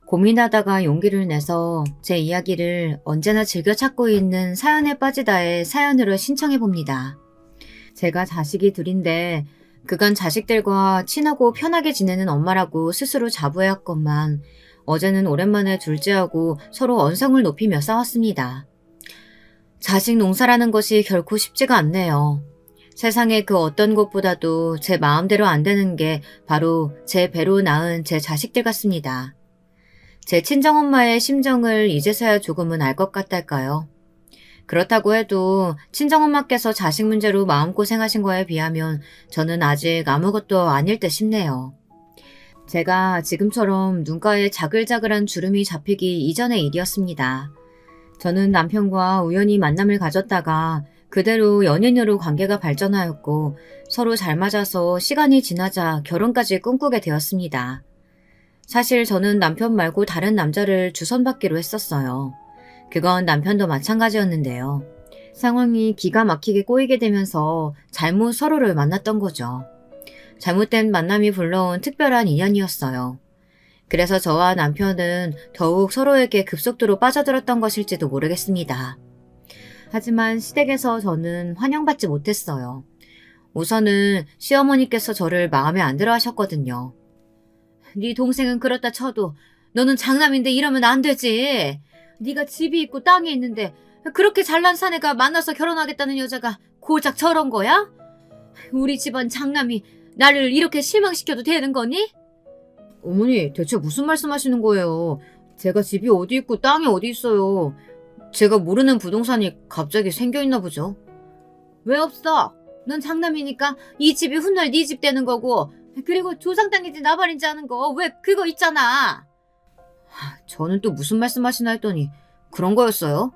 고민하다가 용기를 내서 제 이야기를 언제나 즐겨 찾고 있는 사연에 빠지다의 사연으로 신청해봅니다. 제가 자식이 둘인데 그간 자식들과 친하고 편하게 지내는 엄마라고 스스로 자부해왔건만 어제는 오랜만에 둘째하고 서로 언성을 높이며 싸웠습니다. 자식 농사라는 것이 결코 쉽지가 않네요. 세상의 그 어떤 것보다도 제 마음대로 안 되는 게 바로 제 배로 낳은 제 자식들 같습니다. 제 친정엄마의 심정을 이제서야 조금은 알 것 같달까요? 그렇다고 해도 친정엄마께서 자식 문제로 마음고생하신 거에 비하면 저는 아직 아무것도 아닐 듯 싶네요. 제가 지금처럼 눈가에 자글자글한 주름이 잡히기 이전의 일이었습니다. 저는 남편과 우연히 만남을 가졌다가 그대로 연인으로 관계가 발전하였고 서로 잘 맞아서 시간이 지나자 결혼까지 꿈꾸게 되었습니다. 사실 저는 남편 말고 다른 남자를 주선받기로 했었어요. 그건 남편도 마찬가지였는데요. 상황이 기가 막히게 꼬이게 되면서 잘못 서로를 만났던 거죠. 잘못된 만남이 불러온 특별한 인연이었어요. 그래서 저와 남편은 더욱 서로에게 급속도로 빠져들었던 것일지도 모르겠습니다. 하지만 시댁에서 저는 환영받지 못했어요. 우선은 시어머니께서 저를 마음에 안 들어 하셨거든요. 네 동생은 그렇다 쳐도 너는 장남인데 이러면 안 되지. 네가 집이 있고 땅이 있는데 그렇게 잘난 사내가 만나서 결혼하겠다는 여자가 고작 저런 거야? 우리 집안 장남이 나를 이렇게 실망시켜도 되는 거니? 어머니, 대체 무슨 말씀하시는 거예요? 제가 집이 어디 있고 땅이 어디 있어요. 제가 모르는 부동산이 갑자기 생겨있나 보죠. 왜 없어? 넌 장남이니까 이 집이 훗날 네 집 되는 거고 그리고 조상 땅인지 나발인지 하는 거 왜 그거 있잖아. 저는 또 무슨 말씀하시나 했더니 그런 거였어요?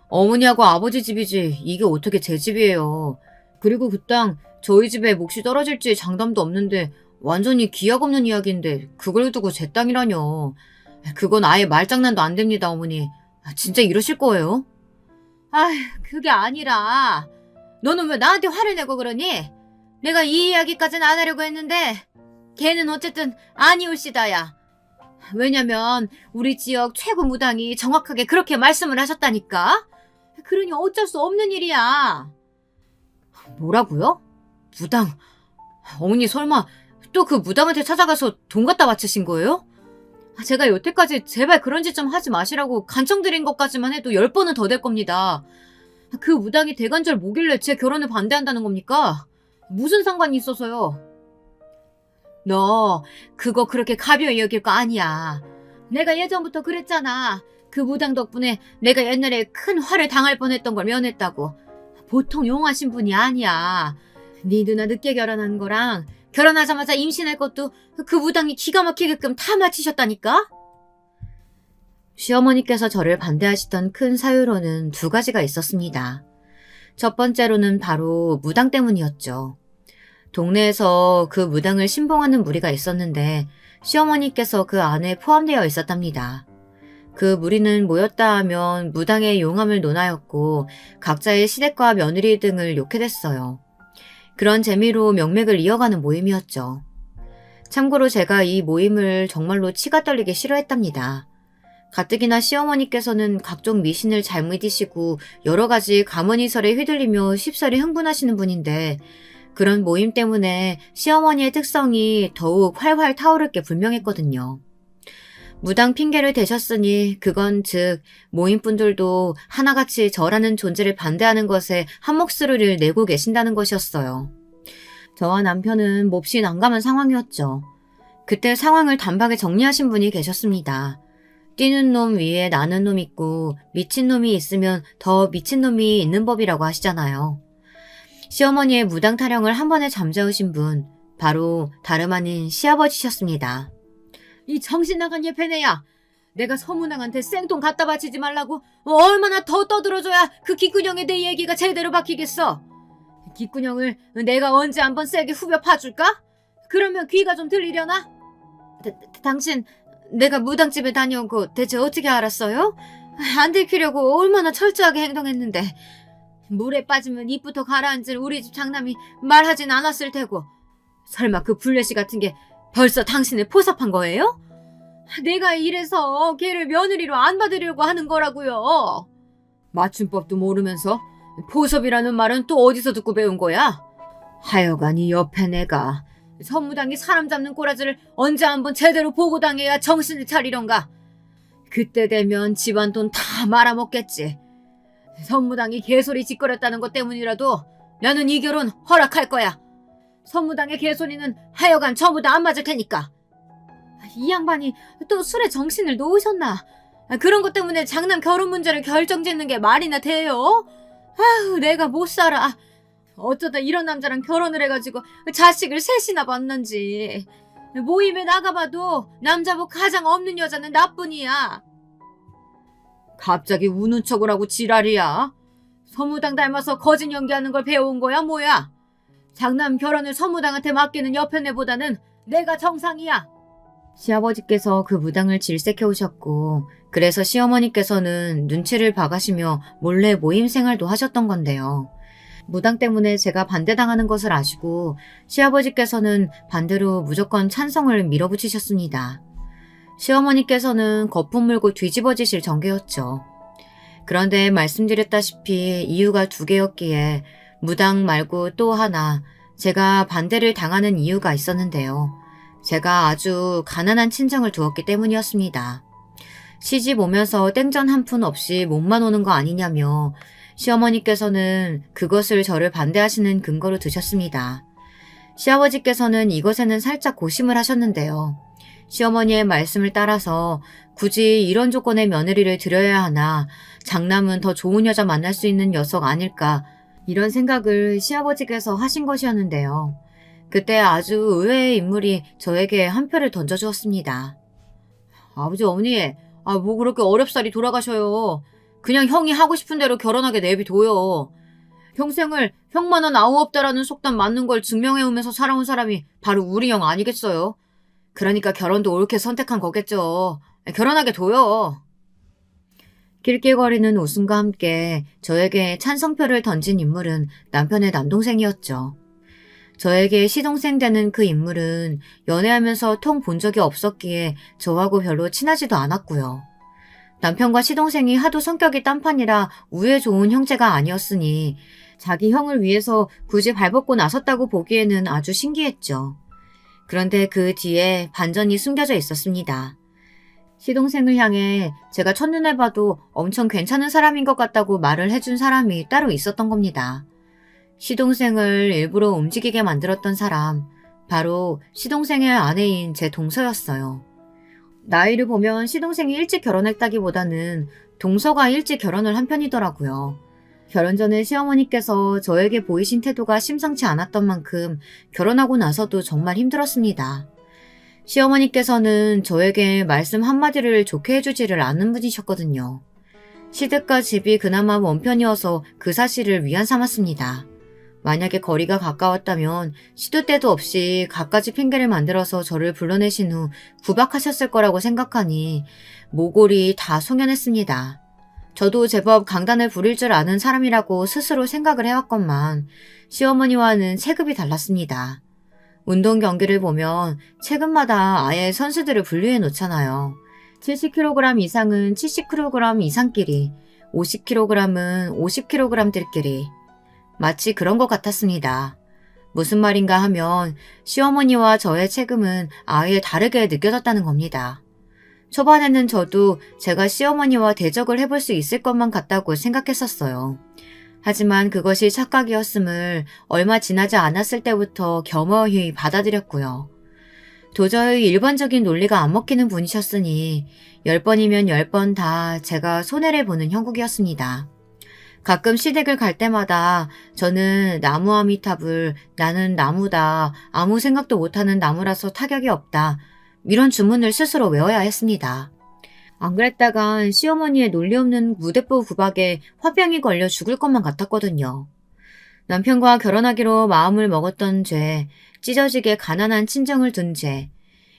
어머니하고 아버지 집이지 이게 어떻게 제 집이에요. 그리고 그 땅 저희 집에 몫이 떨어질지 장담도 없는데 완전히 기약 없는 이야기인데 그걸 두고 제 땅이라뇨. 그건 아예 말장난도 안 됩니다, 어머니. 진짜 이러실 거예요? 아휴, 그게 아니라 너는 왜 나한테 화를 내고 그러니? 내가 이 이야기까지는 안 하려고 했는데 걔는 어쨌든 아니올시다야. 왜냐면 우리 지역 최고 무당이 정확하게 그렇게 말씀을 하셨다니까. 그러니 어쩔 수 없는 일이야. 뭐라고요? 무당? 어머니 설마 또 그 무당한테 찾아가서 돈 갖다 바치신 거예요? 제가 여태까지 제발 그런 짓 좀 하지 마시라고 간청드린 것까지만 해도 10번은 더 될 겁니다. 그 무당이 대관절 뭐길래 제 결혼을 반대한다는 겁니까? 무슨 상관이 있어서요? 너 그거 그렇게 가벼이 여길 거 아니야. 내가 예전부터 그랬잖아. 그 무당 덕분에 내가 옛날에 큰 화를 당할 뻔했던 걸 면했다고. 보통 용하신 분이 아니야. 네 누나 늦게 결혼한 거랑 결혼하자마자 임신할 것도 그 무당이 기가 막히게끔 다 마치셨다니까? 시어머니께서 저를 반대하시던 큰 사유로는 2가지가 있었습니다. 첫 번째로는 바로 무당 때문이었죠. 동네에서 그 무당을 신봉하는 무리가 있었는데 시어머니께서 그 안에 포함되어 있었답니다. 그 무리는 모였다 하면 무당의 용함을 논하였고 각자의 시댁과 며느리 등을 욕해 댔어요. 그런 재미로 명맥을 이어가는 모임이었죠. 참고로 제가 이 모임을 정말로 치가 떨리게 싫어했답니다. 가뜩이나 시어머니께서는 각종 미신을 잘 믿으시고 여러 가지 가문이설에 휘둘리며 쉽사리 흥분하시는 분인데 그런 모임 때문에 시어머니의 특성이 더욱 활활 타오를 게 분명했거든요. 무당 핑계를 대셨으니 그건 즉 모임분들도 하나같이 저라는 존재를 반대하는 것에 한몫을 내고 계신다는 것이었어요. 저와 남편은 몹시 난감한 상황이었죠. 그때 상황을 단박에 정리하신 분이 계셨습니다. 뛰는 놈 위에 나는 놈 있고 미친 놈이 있으면 더 미친 놈이 있는 법이라고 하시잖아요. 시어머니의 무당 타령을 한 번에 잠재우신 분, 바로 다름 아닌 시아버지셨습니다. 이 정신 나간 예패네야. 내가 서문왕한테 생돈 갖다 바치지 말라고 얼마나 더 떠들어줘야 그 기꾼형에 대해 얘기가 제대로 박히겠어. 기꾼형을 내가 언제 한번 세게 후벼 파줄까? 그러면 귀가 좀 들리려나? 당신 내가 무당집에 다녀온 거 대체 어떻게 알았어요? 안 들키려고 얼마나 철저하게 행동했는데 물에 빠지면 입부터 가라앉을 우리 집 장남이 말하진 않았을 테고 설마 그 블레시 같은 게 벌써 당신을 포섭한 거예요? 내가 이래서 걔를 며느리로 안 받으려고 하는 거라고요. 맞춤법도 모르면서 포섭이라는 말은 또 어디서 듣고 배운 거야? 하여간 이 옆에 내가 선무당이 사람 잡는 꼬라지를 언제 한번 제대로 보고 당해야 정신을 차리련가. 그때 되면 집안 돈 다 말아먹겠지. 선무당이 개소리 짓거렸다는 것 때문이라도 나는 이 결혼 허락할 거야. 선무당의 개소리는 하여간 전부 다 안 맞을 테니까. 이 양반이 또 술에 정신을 놓으셨나? 그런 것 때문에 장남 결혼 문제를 결정짓는 게 말이나 돼요? 아휴, 내가 못 살아. 어쩌다 이런 남자랑 결혼을 해가지고 자식을 셋이나 봤는지. 모임에 나가봐도 남자복 가장 없는 여자는 나뿐이야. 갑자기 우는 척을 하고 지랄이야. 선무당 닮아서 거짓 연기하는 걸 배워온 거야 뭐야? 장남 결혼을 선무당한테 맡기는 여편네보다는 내가 정상이야. 시아버지께서 그 무당을 질색해 오셨고 그래서 시어머니께서는 눈치를 봐가시며 몰래 모임 생활도 하셨던 건데요. 무당 때문에 제가 반대당하는 것을 아시고 시아버지께서는 반대로 무조건 찬성을 밀어붙이셨습니다. 시어머니께서는 거품 물고 뒤집어지실 전개였죠. 그런데 말씀드렸다시피 이유가 두 개였기에 무당 말고 또 하나 제가 반대를 당하는 이유가 있었는데요. 제가 아주 가난한 친정을 두었기 때문이었습니다. 시집 오면서 땡전 한 푼 없이 몸만 오는 거 아니냐며 시어머니께서는 그것을 저를 반대하시는 근거로 드셨습니다. 시아버지께서는 이것에는 살짝 고심을 하셨는데요. 시어머니의 말씀을 따라서 굳이 이런 조건의 며느리를 들여야 하나, 장남은 더 좋은 여자 만날 수 있는 녀석 아닐까, 이런 생각을 시아버지께서 하신 것이었는데요. 그때 아주 의외의 인물이 저에게 한 표를 던져주었습니다. 아버지, 어머니, 뭐 그렇게 어렵사리 돌아가셔요. 그냥 형이 하고 싶은 대로 결혼하게 내비둬요. 평생을 형만은 아우 없다라는 속담 맞는 걸 증명해오면서 살아온 사람이 바로 우리 형 아니겠어요? 그러니까 결혼도 옳게 선택한 거겠죠. 결혼하게 둬요. 낄낄거리는 웃음과 함께 저에게 찬성표를 던진 인물은 남편의 남동생이었죠. 저에게 시동생 되는 그 인물은 연애하면서 통 본 적이 없었기에 저하고 별로 친하지도 않았고요. 남편과 시동생이 하도 성격이 딴판이라 우애 좋은 형제가 아니었으니 자기 형을 위해서 굳이 발벗고 나섰다고 보기에는 아주 신기했죠. 그런데 그 뒤에 반전이 숨겨져 있었습니다. 시동생을 향해 제가 첫눈에 봐도 엄청 괜찮은 사람인 것 같다고 말을 해준 사람이 따로 있었던 겁니다. 시동생을 일부러 움직이게 만들었던 사람, 바로 시동생의 아내인 제 동서였어요. 나이를 보면 시동생이 일찍 결혼했다기보다는 동서가 일찍 결혼을 한 편이더라고요. 결혼 전에 시어머니께서 저에게 보이신 태도가 심상치 않았던 만큼 결혼하고 나서도 정말 힘들었습니다. 시어머니께서는 저에게 말씀 한마디를 좋게 해주지를 않는 분이셨거든요. 시댁과 집이 그나마 원편이어서 그 사실을 위안 삼았습니다. 만약에 거리가 가까웠다면 시도 때도 없이 갖가지 핑계를 만들어서 저를 불러내신 후 구박하셨을 거라고 생각하니 모골이 다 송연했습니다. 저도 제법 강단을 부릴 줄 아는 사람이라고 스스로 생각을 해왔건만 시어머니와는 체급이 달랐습니다. 운동 경기를 보면 체급마다 아예 선수들을 분류해 놓잖아요. 70kg 이상은 70kg 이상끼리, 50kg은 50kg들끼리. 마치 그런 것 같았습니다. 무슨 말인가 하면 시어머니와 저의 체급은 아예 다르게 느껴졌다는 겁니다. 초반에는 저도 제가 시어머니와 대적을 해볼 수 있을 것만 같다고 생각했었어요. 하지만 그것이 착각이었음을 얼마 지나지 않았을 때부터 겸허히 받아들였고요. 도저히 일반적인 논리가 안 먹히는 분이셨으니 10번이면 10번 다 제가 손해를 보는 형국이었습니다. 가끔 시댁을 갈 때마다 저는 나무 아미탑을 나는 나무다, 아무 생각도 못하는 나무라서 타격이 없다, 이런 주문을 스스로 외워야 했습니다. 안 그랬다간 시어머니의 논리 없는 무대뽀 구박에 화병이 걸려 죽을 것만 같았거든요. 남편과 결혼하기로 마음을 먹었던 죄, 찢어지게 가난한 친정을 둔 죄,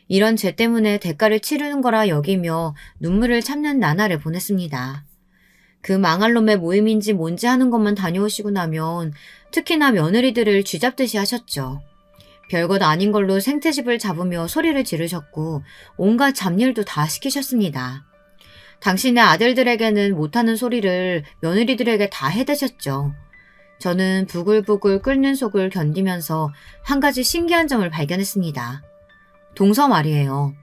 이런 죄 때문에 대가를 치르는 거라 여기며 눈물을 참는 나날을 보냈습니다. 그 망할 놈의 모임인지 뭔지 하는 것만 다녀오시고 나면 특히나 며느리들을 쥐잡듯이 하셨죠. 별것 아닌 걸로 생태집을 잡으며 소리를 지르셨고 온갖 잡일도 다 시키셨습니다. 당신의 아들들에게는 못하는 소리를 며느리들에게 다 해대셨죠. 저는 부글부글 끓는 속을 견디면서 한 가지 신기한 점을 발견했습니다. 동서 말이에요.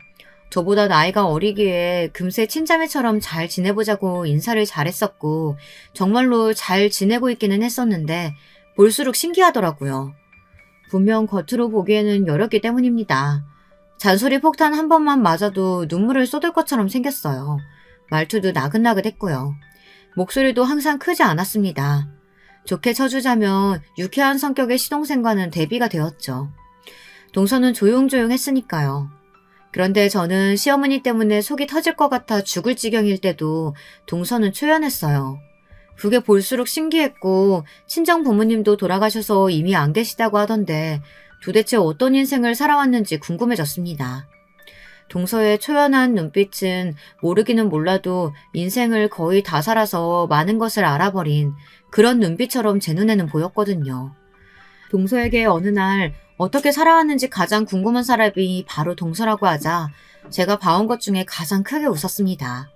저보다 나이가 어리기에 금세 친자매처럼 잘 지내보자고 인사를 잘했었고 정말로 잘 지내고 있기는 했었는데 볼수록 신기하더라고요. 분명 겉으로 보기에는 여렸기 때문입니다. 잔소리 폭탄 한 번만 맞아도 눈물을 쏟을 것처럼 생겼어요. 말투도 나긋나긋했고요. 목소리도 항상 크지 않았습니다. 좋게 쳐주자면 유쾌한 성격의 시동생과는 대비가 되었죠. 동서는 조용조용했으니까요. 그런데 저는 시어머니 때문에 속이 터질 것 같아 죽을 지경일 때도 동서는 초연했어요. 그게 볼수록 신기했고 친정 부모님도 돌아가셔서 이미 안 계시다고 하던데 도대체 어떤 인생을 살아왔는지 궁금해졌습니다. 동서의 초연한 눈빛은 모르기는 몰라도 인생을 거의 다 살아서 많은 것을 알아버린 그런 눈빛처럼 제 눈에는 보였거든요. 동서에게 어느 날 어떻게 살아왔는지 가장 궁금한 사람이 바로 동서라고 하자 제가 봐온 것 중에 가장 크게 웃었습니다.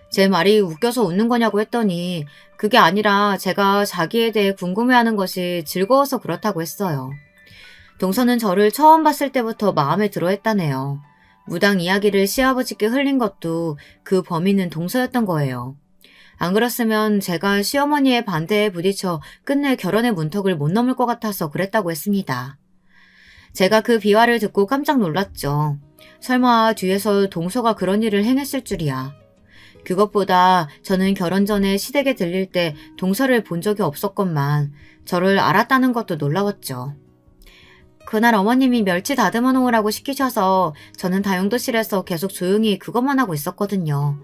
제 말이 웃겨서 웃는 거냐고 했더니 그게 아니라 제가 자기에 대해 궁금해하는 것이 즐거워서 그렇다고 했어요. 동서는 저를 처음 봤을 때부터 마음에 들어 했다네요. 무당 이야기를 시아버지께 흘린 것도 그 범인은 동서였던 거예요. 안 그랬으면 제가 시어머니의 반대에 부딪혀 끝내 결혼의 문턱을 못 넘을 것 같아서 그랬다고 했습니다. 제가 그 비화를 듣고 깜짝 놀랐죠. 설마 뒤에서 동서가 그런 일을 행했을 줄이야. 그것보다 저는 결혼 전에 시댁에 들릴 때 동서를 본 적이 없었건만 저를 알았다는 것도 놀라웠죠. 그날 어머님이 멸치 다듬어 놓으라고 시키셔서 저는 다용도실에서 계속 조용히 그것만 하고 있었거든요.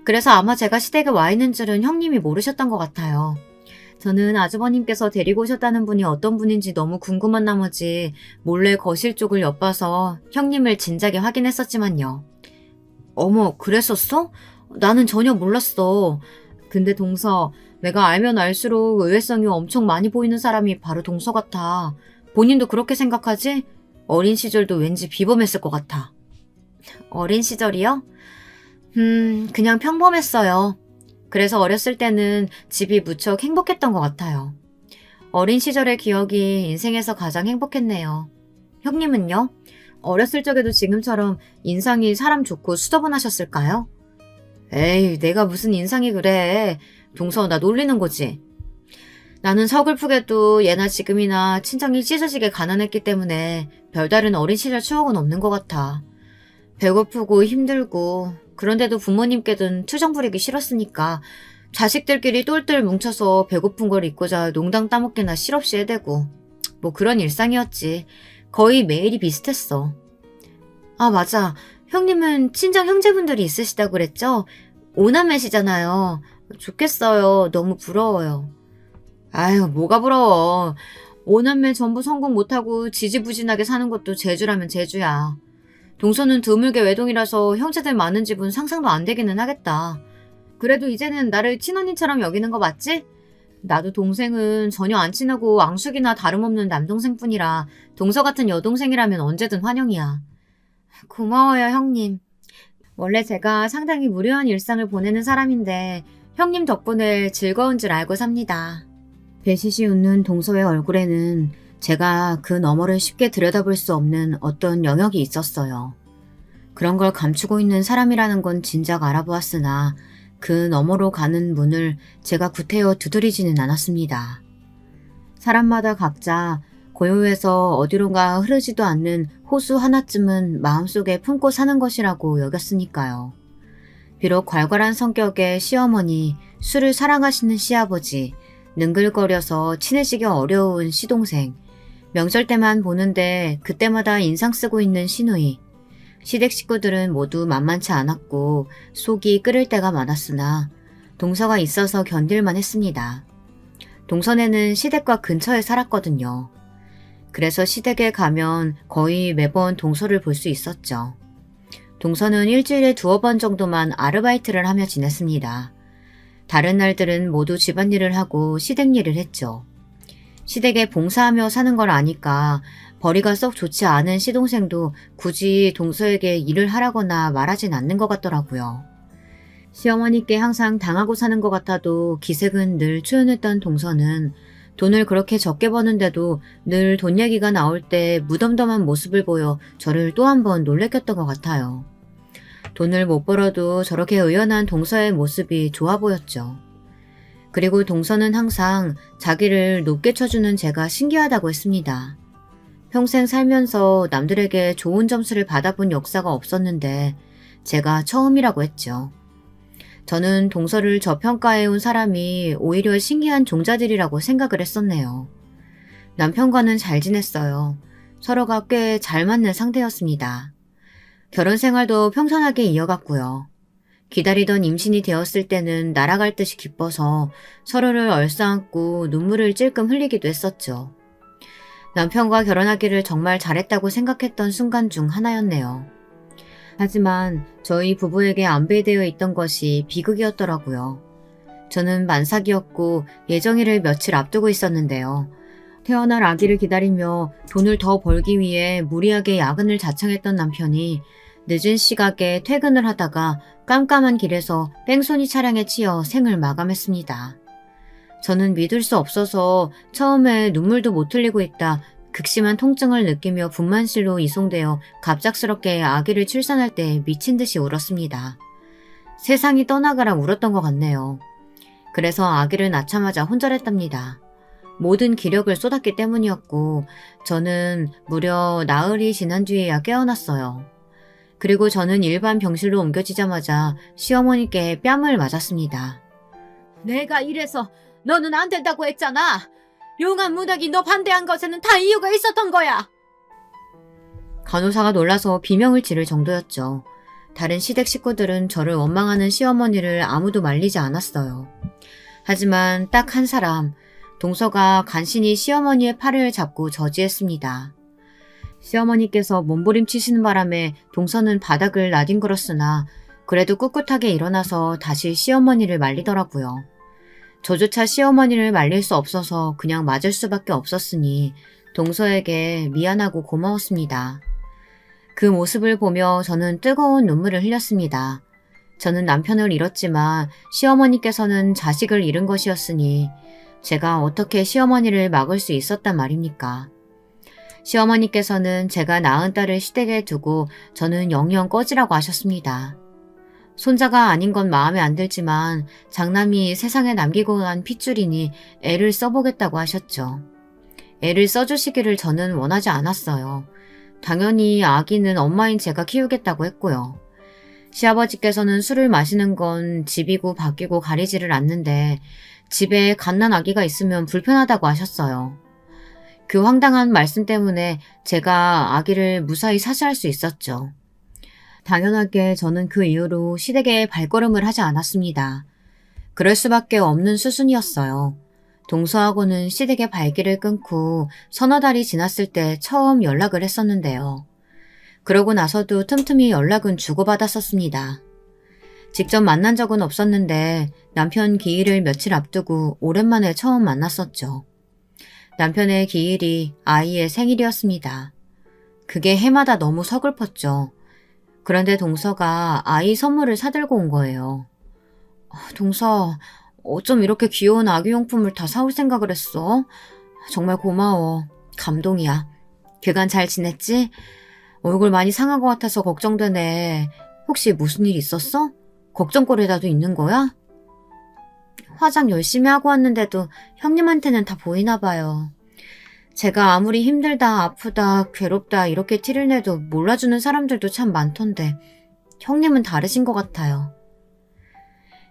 그래서 아마 제가 시댁에 와 있는 줄은 형님이 모르셨던 것 같아요. 저는 아주버님께서 데리고 오셨다는 분이 어떤 분인지 너무 궁금한 나머지 몰래 거실 쪽을 엿봐서 형님을 진작에 확인했었지만요. 어머, 그랬었어? 나는 전혀 몰랐어. 근데 동서, 내가 알면 알수록 의외성이 엄청 많이 보이는 사람이 바로 동서 같아. 본인도 그렇게 생각하지? 어린 시절도 왠지 비범했을 것 같아. 어린 시절이요? 그냥 평범했어요. 그래서 어렸을 때는 집이 무척 행복했던 것 같아요. 어린 시절의 기억이 인생에서 가장 행복했네요. 형님은요? 어렸을 적에도 지금처럼 인상이 사람 좋고 수더분하셨을까요? 에이, 내가 무슨 인상이 그래. 동서, 나 놀리는 거지. 나는 서글프게도 예나 지금이나 친정이 찢어지게 가난했기 때문에 별다른 어린 시절 추억은 없는 것 같아. 배고프고 힘들고 그런데도 부모님께는 투정 부리기 싫었으니까 자식들끼리 똘똘 뭉쳐서 배고픈 걸 잊고자 농당 따먹기나 실없이 해대고 뭐 그런 일상이었지. 거의 매일이 비슷했어. 아, 맞아. 형님은 친정 형제분들이 있으시다고 그랬죠? 오남매시잖아요. 좋겠어요. 너무 부러워요. 아유, 뭐가 부러워. 오남매 전부 성공 못하고 지지부진하게 사는 것도 제주라면 제주야. 동서는 드물게 외동이라서 형제들 많은 집은 상상도 안 되기는 하겠다. 그래도 이제는 나를 친언니처럼 여기는 거 맞지? 나도 동생은 전혀 안 친하고 앙숙이나 다름없는 남동생뿐이라 동서 같은 여동생이라면 언제든 환영이야. 고마워요, 형님. 원래 제가 상당히 무료한 일상을 보내는 사람인데 형님 덕분에 즐거운 줄 알고 삽니다. 배시시 웃는 동서의 얼굴에는 제가 그 너머를 쉽게 들여다볼 수 없는 어떤 영역이 있었어요. 그런 걸 감추고 있는 사람이라는 건 진작 알아보았으나 그 너머로 가는 문을 제가 구태여 두드리지는 않았습니다. 사람마다 각자 고요해서 어디론가 흐르지도 않는 호수 하나쯤은 마음속에 품고 사는 것이라고 여겼으니까요. 비록 괄괄한 성격의 시어머니, 술을 사랑하시는 시아버지, 능글거려서 친해지기 어려운 시동생, 명절 때만 보는데 그때마다 인상 쓰고 있는 시누이, 시댁 식구들은 모두 만만치 않았고 속이 끓을 때가 많았으나 동서가 있어서 견딜만 했습니다. 동선에는 시댁과 근처에 살았거든요. 그래서 시댁에 가면 거의 매번 동서를 볼 수 있었죠. 동서는 일주일에 2번 정도만 아르바이트를 하며 지냈습니다. 다른 날들은 모두 집안일을 하고 시댁 일을 했죠. 시댁에 봉사하며 사는 걸 아니까 벌이가 썩 좋지 않은 시동생도 굳이 동서에게 일을 하라거나 말하진 않는 것 같더라고요. 시어머니께 항상 당하고 사는 것 같아도 기색은 늘 초연했던 동서는 돈을 그렇게 적게 버는데도 늘 돈 얘기가 나올 때 무덤덤한 모습을 보여 저를 또 한 번 놀래켰던 것 같아요. 돈을 못 벌어도 저렇게 의연한 동서의 모습이 좋아 보였죠. 그리고 동서는 항상 자기를 높게 쳐주는 제가 신기하다고 했습니다. 평생 살면서 남들에게 좋은 점수를 받아본 역사가 없었는데 제가 처음이라고 했죠. 저는 동서를 저평가해온 사람이 오히려 신기한 종자들이라고 생각을 했었네요. 남편과는 잘 지냈어요. 서로가 꽤 잘 맞는 상태였습니다. 결혼 생활도 평탄하게 이어갔고요. 기다리던 임신이 되었을 때는 날아갈 듯이 기뻐서 서로를 얼싸안고 눈물을 찔끔 흘리기도 했었죠. 남편과 결혼하기를 정말 잘했다고 생각했던 순간 중 하나였네요. 하지만 저희 부부에게 안배되어 있던 것이 비극이었더라고요. 저는 만삭이었고 예정일을 며칠 앞두고 있었는데요. 태어날 아기를 기다리며 돈을 더 벌기 위해 무리하게 야근을 자청했던 남편이 늦은 시각에 퇴근을 하다가 깜깜한 길에서 뺑소니 차량에 치여 생을 마감했습니다. 저는 믿을 수 없어서 처음에 눈물도 못 흘리고 있다 극심한 통증을 느끼며 분만실로 이송되어 갑작스럽게 아기를 출산할 때 미친 듯이 울었습니다. 세상이 떠나가라 울었던 것 같네요. 그래서 아기를 낳자마자 혼절했답니다. 모든 기력을 쏟았기 때문이었고 저는 무려 나흘이 지난 뒤에야 깨어났어요. 그리고 저는 일반 병실로 옮겨지자마자 시어머니께 뺨을 맞았습니다. 내가 이래서 너는 안 된다고 했잖아. 용한 문학이 너 반대한 것에는 다 이유가 있었던 거야. 간호사가 놀라서 비명을 지를 정도였죠. 다른 시댁 식구들은 저를 원망하는 시어머니를 아무도 말리지 않았어요. 하지만 딱 한 사람, 동서가 간신히 시어머니의 팔을 잡고 저지했습니다. 시어머니께서 몸부림치시는 바람에 동서는 바닥을 나뒹굴었으나 그래도 꿋꿋하게 일어나서 다시 시어머니를 말리더라고요. 저조차 시어머니를 말릴 수 없어서 그냥 맞을 수밖에 없었으니 동서에게 미안하고 고마웠습니다. 그 모습을 보며 저는 뜨거운 눈물을 흘렸습니다. 저는 남편을 잃었지만 시어머니께서는 자식을 잃은 것이었으니 제가 어떻게 시어머니를 막을 수 있었단 말입니까? 시어머니께서는 제가 낳은 딸을 시댁에 두고 저는 영영 꺼지라고 하셨습니다. 손자가 아닌 건 마음에 안 들지만 장남이 세상에 남기고 간 핏줄이니 애를 써보겠다고 하셨죠. 애를 써주시기를 저는 원하지 않았어요. 당연히 아기는 엄마인 제가 키우겠다고 했고요. 시아버지께서는 술을 마시는 건 집이고 밖이고 가리지를 않는데 집에 갓난 아기가 있으면 불편하다고 하셨어요. 그 황당한 말씀 때문에 제가 아기를 무사히 사시할 수 있었죠. 당연하게 저는 그 이후로 시댁에 발걸음을 하지 않았습니다. 그럴 수밖에 없는 수순이었어요. 동서하고는 시댁의 발길을 끊고 서너 달이 지났을 때 처음 연락을 했었는데요. 그러고 나서도 틈틈이 연락은 주고받았었습니다. 직접 만난 적은 없었는데 남편 기일을 며칠 앞두고 오랜만에 처음 만났었죠. 남편의 기일이 아이의 생일이었습니다. 그게 해마다 너무 서글펐죠. 그런데 동서가 아이 선물을 사들고 온 거예요. 동서, 어쩜 이렇게 귀여운 아기용품을 다 사올 생각을 했어? 정말 고마워. 감동이야. 그간 잘 지냈지? 얼굴 많이 상한 것 같아서 걱정되네. 혹시 무슨 일 있었어? 걱정거리라도 있는 거야? 화장 열심히 하고 왔는데도 형님한테는 다 보이나 봐요. 제가 아무리 힘들다, 아프다, 괴롭다 이렇게 티를 내도 몰라주는 사람들도 참 많던데 형님은 다르신 것 같아요.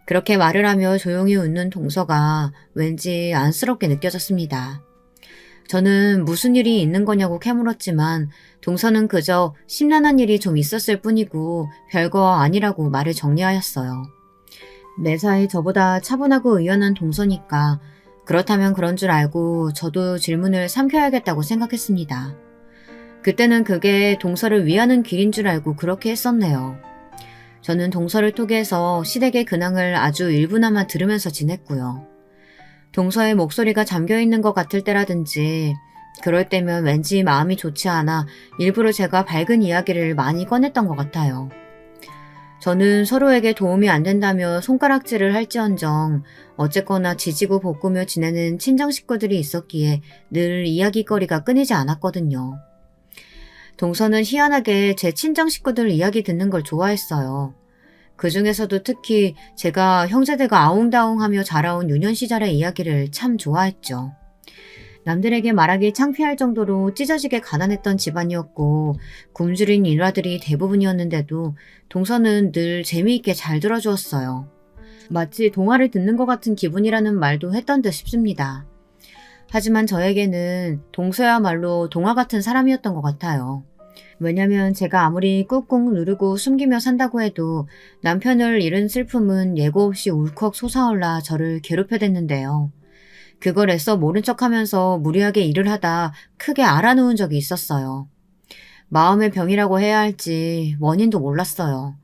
그렇게 말을 하며 조용히 웃는 동서가 왠지 안쓰럽게 느껴졌습니다. 저는 무슨 일이 있는 거냐고 캐물었지만 동서는 그저 심란한 일이 좀 있었을 뿐이고 별거 아니라고 말을 정리하였어요. 매사에 저보다 차분하고 의연한 동서니까 그렇다면 그런 줄 알고 저도 질문을 삼켜야겠다고 생각했습니다. 그때는 그게 동서를 위하는 길인 줄 알고 그렇게 했었네요. 저는 동서를 통해서 시댁의 근황을 아주 일부나마 들으면서 지냈고요. 동서의 목소리가 잠겨있는 것 같을 때라든지 그럴 때면 왠지 마음이 좋지 않아 일부러 제가 밝은 이야기를 많이 꺼냈던 것 같아요. 저는 서로에게 도움이 안 된다며 손가락질을 할지언정 어쨌거나 지지고 볶으며 지내는 친정 식구들이 있었기에 늘 이야기거리가 끊이지 않았거든요. 동서는 희한하게 제 친정 식구들 이야기 듣는 걸 좋아했어요. 그 중에서도 특히 제가 형제들과 아웅다웅하며 자라온 유년 시절의 이야기를 참 좋아했죠. 남들에게 말하기 창피할 정도로 찢어지게 가난했던 집안이었고 굶주린 일화들이 대부분이었는데도 동서는 늘 재미있게 잘 들어주었어요. 마치 동화를 듣는 것 같은 기분이라는 말도 했던 듯 싶습니다. 하지만 저에게는 동서야말로 동화 같은 사람이었던 것 같아요. 왜냐면 제가 아무리 꾹꾹 누르고 숨기며 산다고 해도 남편을 잃은 슬픔은 예고 없이 울컥 솟아올라 저를 괴롭혀댔는데요. 그걸 애써 모른 척하면서 무리하게 일을 하다 크게 알아누운 적이 있었어요. 마음의 병이라고 해야 할지 원인도 몰랐어요.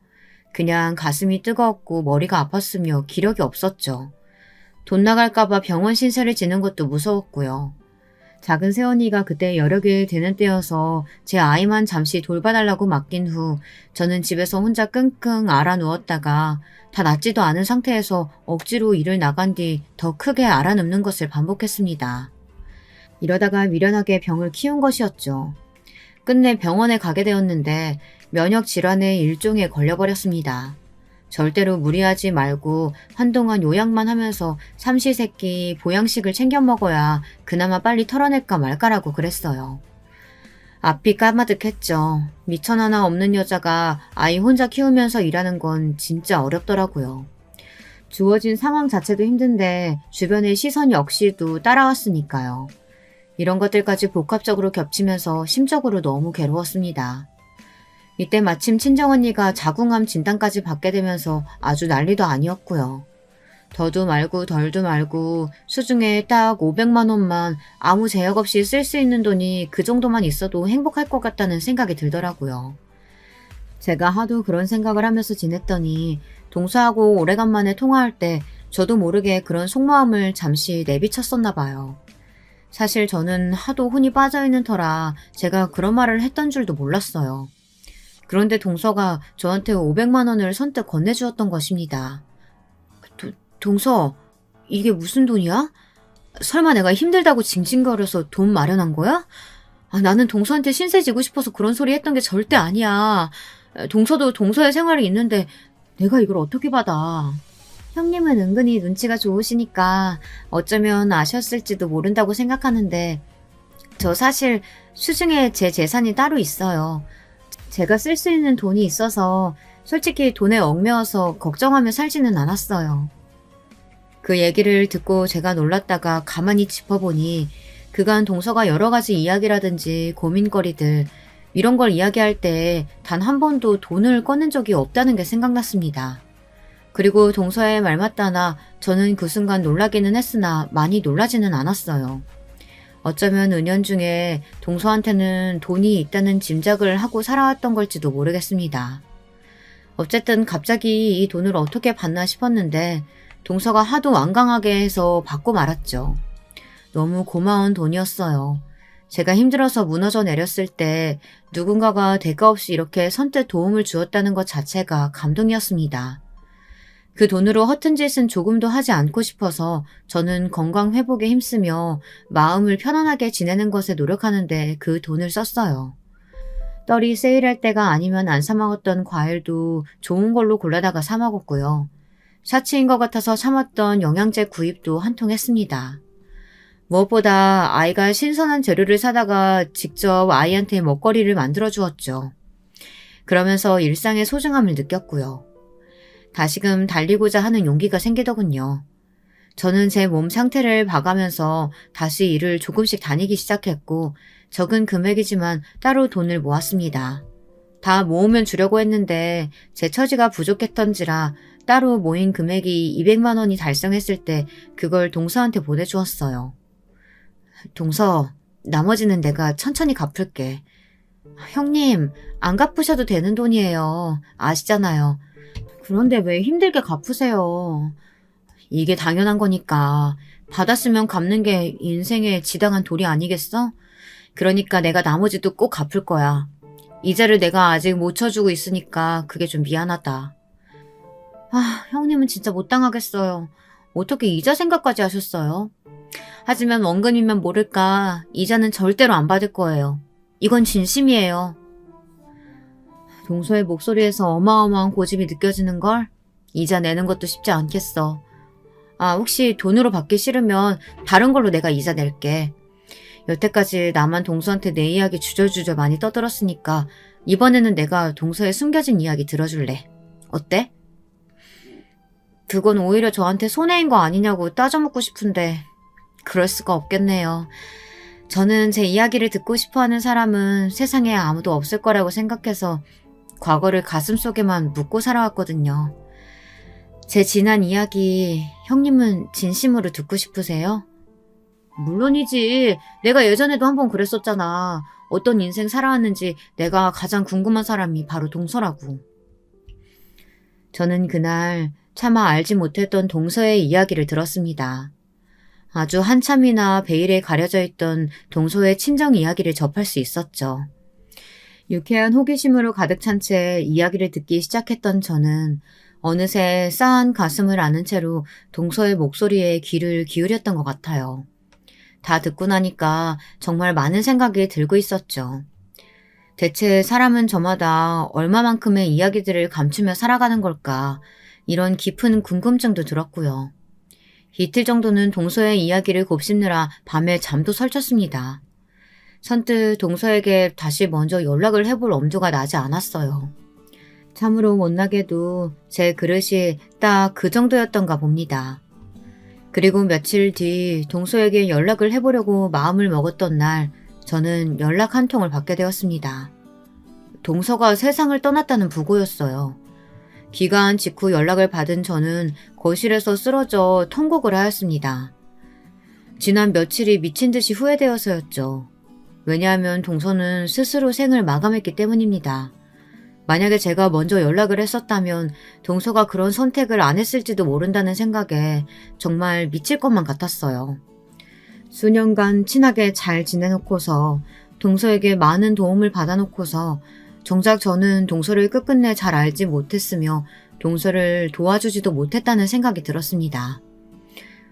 그냥 가슴이 뜨거웠고 머리가 아팠으며 기력이 없었죠. 돈 나갈까봐 병원 신세를 지는 것도 무서웠고요. 작은 새언니가 그때 여력이 되는 때여서 제 아이만 잠시 돌봐달라고 맡긴 후 저는 집에서 혼자 끙끙 앓아 누웠다가 다 낫지도 않은 상태에서 억지로 일을 나간 뒤 더 크게 앓아 눕는 것을 반복했습니다. 이러다가 미련하게 병을 키운 것이었죠. 끝내 병원에 가게 되었는데 면역 질환의 일종에 걸려버렸습니다. 절대로 무리하지 말고 한동안 요양만 하면서 삼시세끼 보양식을 챙겨 먹어야 그나마 빨리 털어낼까 말까라고 그랬어요. 앞이 까마득했죠. 미천 하나 없는 여자가 아이 혼자 키우면서 일하는 건 진짜 어렵더라고요. 주어진 상황 자체도 힘든데 주변의 시선 역시도 따라왔으니까요. 이런 것들까지 복합적으로 겹치면서 심적으로 너무 괴로웠습니다. 이때 마침 친정언니가 자궁암 진단까지 받게 되면서 아주 난리도 아니었고요. 더도 말고 덜도 말고 수중에 딱 500만 원만 아무 제약 없이 쓸 수 있는 돈이 그 정도만 있어도 행복할 것 같다는 생각이 들더라고요. 제가 하도 그런 생각을 하면서 지냈더니 동서하고 오래간만에 통화할 때 저도 모르게 그런 속마음을 잠시 내비쳤었나 봐요. 사실 저는 하도 혼이 빠져있는 터라 제가 그런 말을 했던 줄도 몰랐어요. 그런데 동서가 저한테 500만 원을 선뜻 건네주었던 것입니다. 동서, 이게 무슨 돈이야? 설마 내가 힘들다고 징징거려서 돈 마련한 거야? 나는 동서한테 신세 지고 싶어서 그런 소리 했던 게 절대 아니야. 동서도 동서의 생활이 있는데 내가 이걸 어떻게 받아. 형님은 은근히 눈치가 좋으시니까 어쩌면 아셨을지도 모른다고 생각하는데 저 사실 수중에 제 재산이 따로 있어요. 제가 쓸 수 있는 돈이 있어서 솔직히 돈에 얽매여서 걱정하며 살지는 않았어요. 그 얘기를 듣고 제가 놀랐다가 가만히 짚어보니 그간 동서가 여러 가지 이야기라든지 고민거리들 이런 걸 이야기할 때 단 한 번도 돈을 꺼낸 적이 없다는 게 생각났습니다. 그리고 동서의 말 맞다나 저는 그 순간 놀라기는 했으나 많이 놀라지는 않았어요. 어쩌면 은연중에 동서한테는 돈이 있다는 짐작을 하고 살아왔던 걸지도 모르겠습니다. 어쨌든 갑자기 이 돈을 어떻게 받나 싶었는데 동서가 하도 완강하게 해서 받고 말았죠. 너무 고마운 돈이었어요. 제가 힘들어서 무너져 내렸을 때 누군가가 대가 없이 이렇게 선뜻 도움을 주었다는 것 자체가 감동이었습니다. 그 돈으로 허튼 짓은 조금도 하지 않고 싶어서 저는 건강 회복에 힘쓰며 마음을 편안하게 지내는 것에 노력하는데 그 돈을 썼어요. 떨이 세일할 때가 아니면 안 사먹었던 과일도 좋은 걸로 골라다가 사먹었고요. 사치인 것 같아서 참았던 영양제 구입도 한 통 했습니다. 무엇보다 아이가 신선한 재료를 사다가 직접 아이한테 먹거리를 만들어 주었죠. 그러면서 일상의 소중함을 느꼈고요. 다시금 달리고자 하는 용기가 생기더군요. 저는 제 몸 상태를 봐가면서 다시 일을 조금씩 다니기 시작했고 적은 금액이지만 따로 돈을 모았습니다. 다 모으면 주려고 했는데 제 처지가 부족했던지라 따로 모인 금액이 200만 원이 달성했을 때 그걸 동서한테 보내주었어요. 동서, 나머지는 내가 천천히 갚을게. 형님, 안 갚으셔도 되는 돈이에요. 아시잖아요. 그런데 왜 힘들게 갚으세요? 이게 당연한 거니까. 받았으면 갚는 게 인생의 지당한 도리 아니겠어? 그러니까 내가 나머지도 꼭 갚을 거야. 이자를 내가 아직 못 쳐주고 있으니까 그게 좀 미안하다. 형님은 진짜 못 당하겠어요. 어떻게 이자 생각까지 하셨어요? 하지만 원금이면 모를까 이자는 절대로 안 받을 거예요. 이건 진심이에요. 동서의 목소리에서 어마어마한 고집이 느껴지는걸? 이자 내는 것도 쉽지 않겠어. 혹시 돈으로 받기 싫으면 다른 걸로 내가 이자 낼게. 여태까지 나만 동서한테 내 이야기 주저주저 많이 떠들었으니까 이번에는 내가 동서의 숨겨진 이야기 들어줄래. 어때? 그건 오히려 저한테 손해인 거 아니냐고 따져묻고 싶은데 그럴 수가 없겠네요. 저는 제 이야기를 듣고 싶어하는 사람은 세상에 아무도 없을 거라고 생각해서 과거를 가슴속에만 묻고 살아왔거든요. 제 지난 이야기 형님은 진심으로 듣고 싶으세요? 물론이지. 내가 예전에도 한번 그랬었잖아. 어떤 인생 살아왔는지 내가 가장 궁금한 사람이 바로 동서라고. 저는 그날 차마 알지 못했던 동서의 이야기를 들었습니다. 아주 한참이나 베일에 가려져 있던 동서의 친정 이야기를 접할 수 있었죠. 유쾌한 호기심으로 가득 찬 채 이야기를 듣기 시작했던 저는 어느새 싸한 가슴을 아는 채로 동서의 목소리에 귀를 기울였던 것 같아요. 다 듣고 나니까 정말 많은 생각이 들고 있었죠. 대체 사람은 저마다 얼마만큼의 이야기들을 감추며 살아가는 걸까? 이런 깊은 궁금증도 들었고요. 이틀 정도는 동서의 이야기를 곱씹느라 밤에 잠도 설쳤습니다. 선뜻 동서에게 다시 먼저 연락을 해볼 엄두가 나지 않았어요. 참으로 못나게도 제 그릇이 딱 그 정도였던가 봅니다. 그리고 며칠 뒤 동서에게 연락을 해보려고 마음을 먹었던 날 저는 연락 한 통을 받게 되었습니다. 동서가 세상을 떠났다는 부고였어요. 귀가한 직후 연락을 받은 저는 거실에서 쓰러져 통곡을 하였습니다. 지난 며칠이 미친 듯이 후회되어서였죠. 왜냐하면 동서는 스스로 생을 마감했기 때문입니다. 만약에 제가 먼저 연락을 했었다면 동서가 그런 선택을 안 했을지도 모른다는 생각에 정말 미칠 것만 같았어요. 수년간 친하게 잘 지내놓고서 동서에게 많은 도움을 받아놓고서 정작 저는 동서를 끝끝내 잘 알지 못했으며 동서를 도와주지도 못했다는 생각이 들었습니다.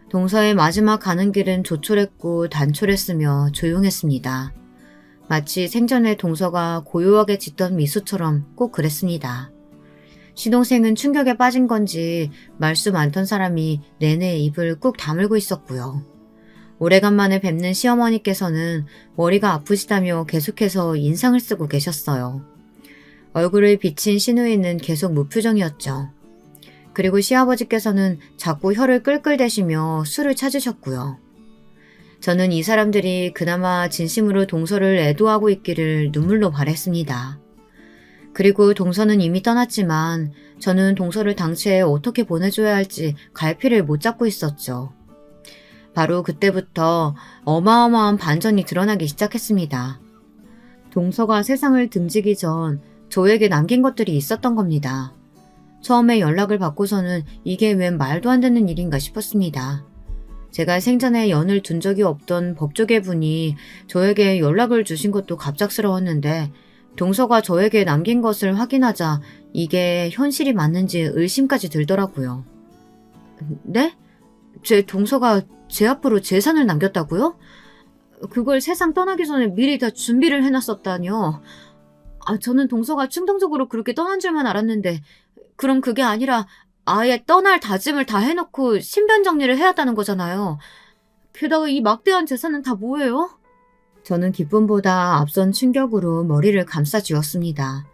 동서의 마지막 가는 길은 조촐했고 단촐했으며 조용했습니다. 마치 생전에 동서가 고요하게 짓던 미소처럼 꼭 그랬습니다. 시동생은 충격에 빠진 건지 말수 많던 사람이 내내 입을 꾹 다물고 있었고요. 오래간만에 뵙는 시어머니께서는 머리가 아프시다며 계속해서 인상을 쓰고 계셨어요. 얼굴을 비친 시누이는 계속 무표정이었죠. 그리고 시아버지께서는 자꾸 혀를 끌끌대시며 술을 찾으셨고요. 저는 이 사람들이 그나마 진심으로 동서를 애도하고 있기를 눈물로 바랬습니다. 그리고 동서는 이미 떠났지만 저는 동서를 당최 어떻게 보내줘야 할지 갈피를 못 잡고 있었죠. 바로 그때부터 어마어마한 반전이 드러나기 시작했습니다. 동서가 세상을 등지기 전 저에게 남긴 것들이 있었던 겁니다. 처음에 연락을 받고서는 이게 웬 말도 안 되는 일인가 싶었습니다. 제가 생전에 연을 둔 적이 없던 법조계 분이 저에게 연락을 주신 것도 갑작스러웠는데 동서가 저에게 남긴 것을 확인하자 이게 현실이 맞는지 의심까지 들더라고요. 네? 제 동서가 제 앞으로 재산을 남겼다고요? 그걸 세상 떠나기 전에 미리 다 준비를 해놨었다니요. 저는 동서가 충동적으로 그렇게 떠난 줄만 알았는데 그럼 그게 아니라 아예 떠날 다짐을 다 해놓고 신변 정리를 해왔다는 거잖아요. 게다가 이 막대한 재산은 다 뭐예요? 저는 기쁨보다 앞선 충격으로 머리를 감싸쥐었습니다.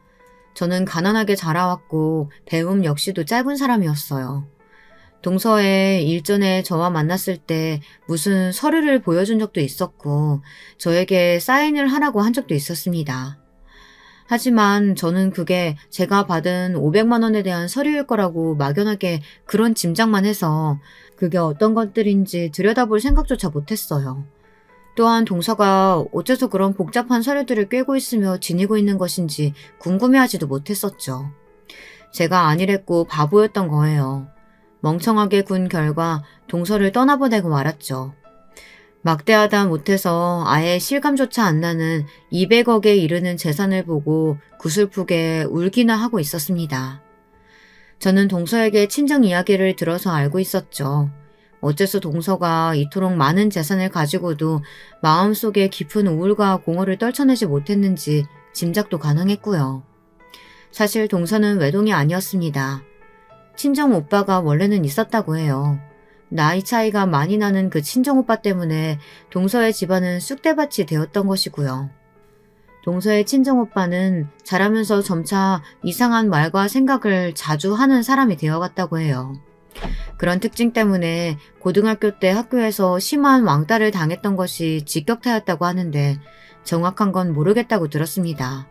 저는 가난하게 자라왔고 배움 역시도 짧은 사람이었어요. 동서에 일전에 저와 만났을 때 무슨 서류를 보여준 적도 있었고 저에게 사인을 하라고 한 적도 있었습니다. 하지만 저는 그게 제가 받은 500만 원에 대한 서류일 거라고 막연하게 그런 짐작만 해서 그게 어떤 것들인지 들여다볼 생각조차 못했어요. 또한 동서가 어째서 그런 복잡한 서류들을 꿰고 있으며 지니고 있는 것인지 궁금해하지도 못했었죠. 제가 안일했고 바보였던 거예요. 멍청하게 군 결과 동서를 떠나보내고 말았죠. 막대하다 못해서 아예 실감조차 안 나는 200억에 이르는 재산을 보고 구슬프게 울기나 하고 있었습니다. 저는 동서에게 친정 이야기를 들어서 알고 있었죠. 어째서 동서가 이토록 많은 재산을 가지고도 마음속에 깊은 우울과 공허를 떨쳐내지 못했는지 짐작도 가능했고요. 사실 동서는 외동이 아니었습니다. 친정 오빠가 원래는 있었다고 해요. 나이 차이가 많이 나는 그 친정 오빠 때문에 동서의 집안은 쑥대밭이 되었던 것이고요. 동서의 친정 오빠는 자라면서 점차 이상한 말과 생각을 자주 하는 사람이 되어갔다고 해요. 그런 특징 때문에 고등학교 때 학교에서 심한 왕따를 당했던 것이 직격타였다고 하는데 정확한 건 모르겠다고 들었습니다.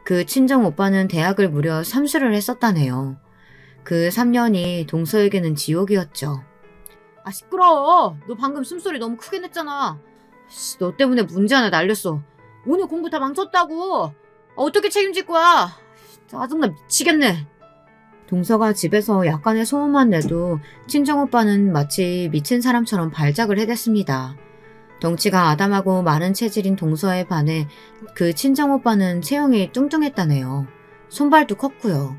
그 친정 오빠는 대학을 무려 3수를 했었다네요. 그 3년이 동서에게는 지옥이었죠. 아 시끄러워. 너 방금 숨소리 너무 크게 냈잖아. 너 때문에 문제 하나 날렸어. 오늘 공부 다 망쳤다고. 어떻게 책임질 거야. 짜증나 미치겠네. 동서가 집에서 약간의 소음만 내도 친정오빠는 마치 미친 사람처럼 발작을 해댔습니다. 덩치가 아담하고 마른 체질인 동서에 반해 그 친정오빠는 체형이 뚱뚱했다네요. 손발도 컸고요.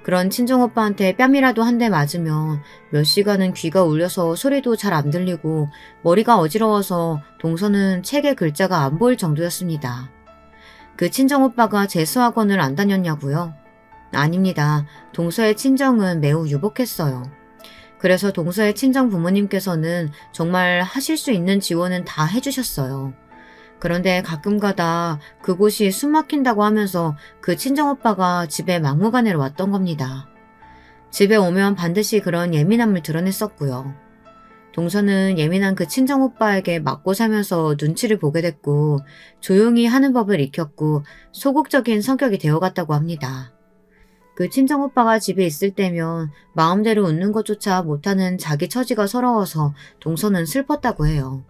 그런 친정오빠한테 뺨이라도 한 대 맞으면 몇 시간은 귀가 울려서 소리도 잘 안 들리고 머리가 어지러워서 동서는 책의 글자가 안 보일 정도였습니다. 그 친정오빠가 재수학원을 안 다녔냐고요? 아닙니다. 동서의 친정은 매우 유복했어요. 그래서 동서의 친정 부모님께서는 정말 하실 수 있는 지원은 다 해주셨어요. 그런데 가끔가다 그곳이 숨 막힌다고 하면서 그 친정오빠가 집에 막무가내로 왔던 겁니다. 집에 오면 반드시 그런 예민함을 드러냈었고요. 동서는 예민한 그 친정오빠에게 맞고 살면서 눈치를 보게 됐고 조용히 하는 법을 익혔고 소극적인 성격이 되어갔다고 합니다. 그 친정오빠가 집에 있을 때면 마음대로 웃는 것조차 못하는 자기 처지가 서러워서 동서는 슬펐다고 해요.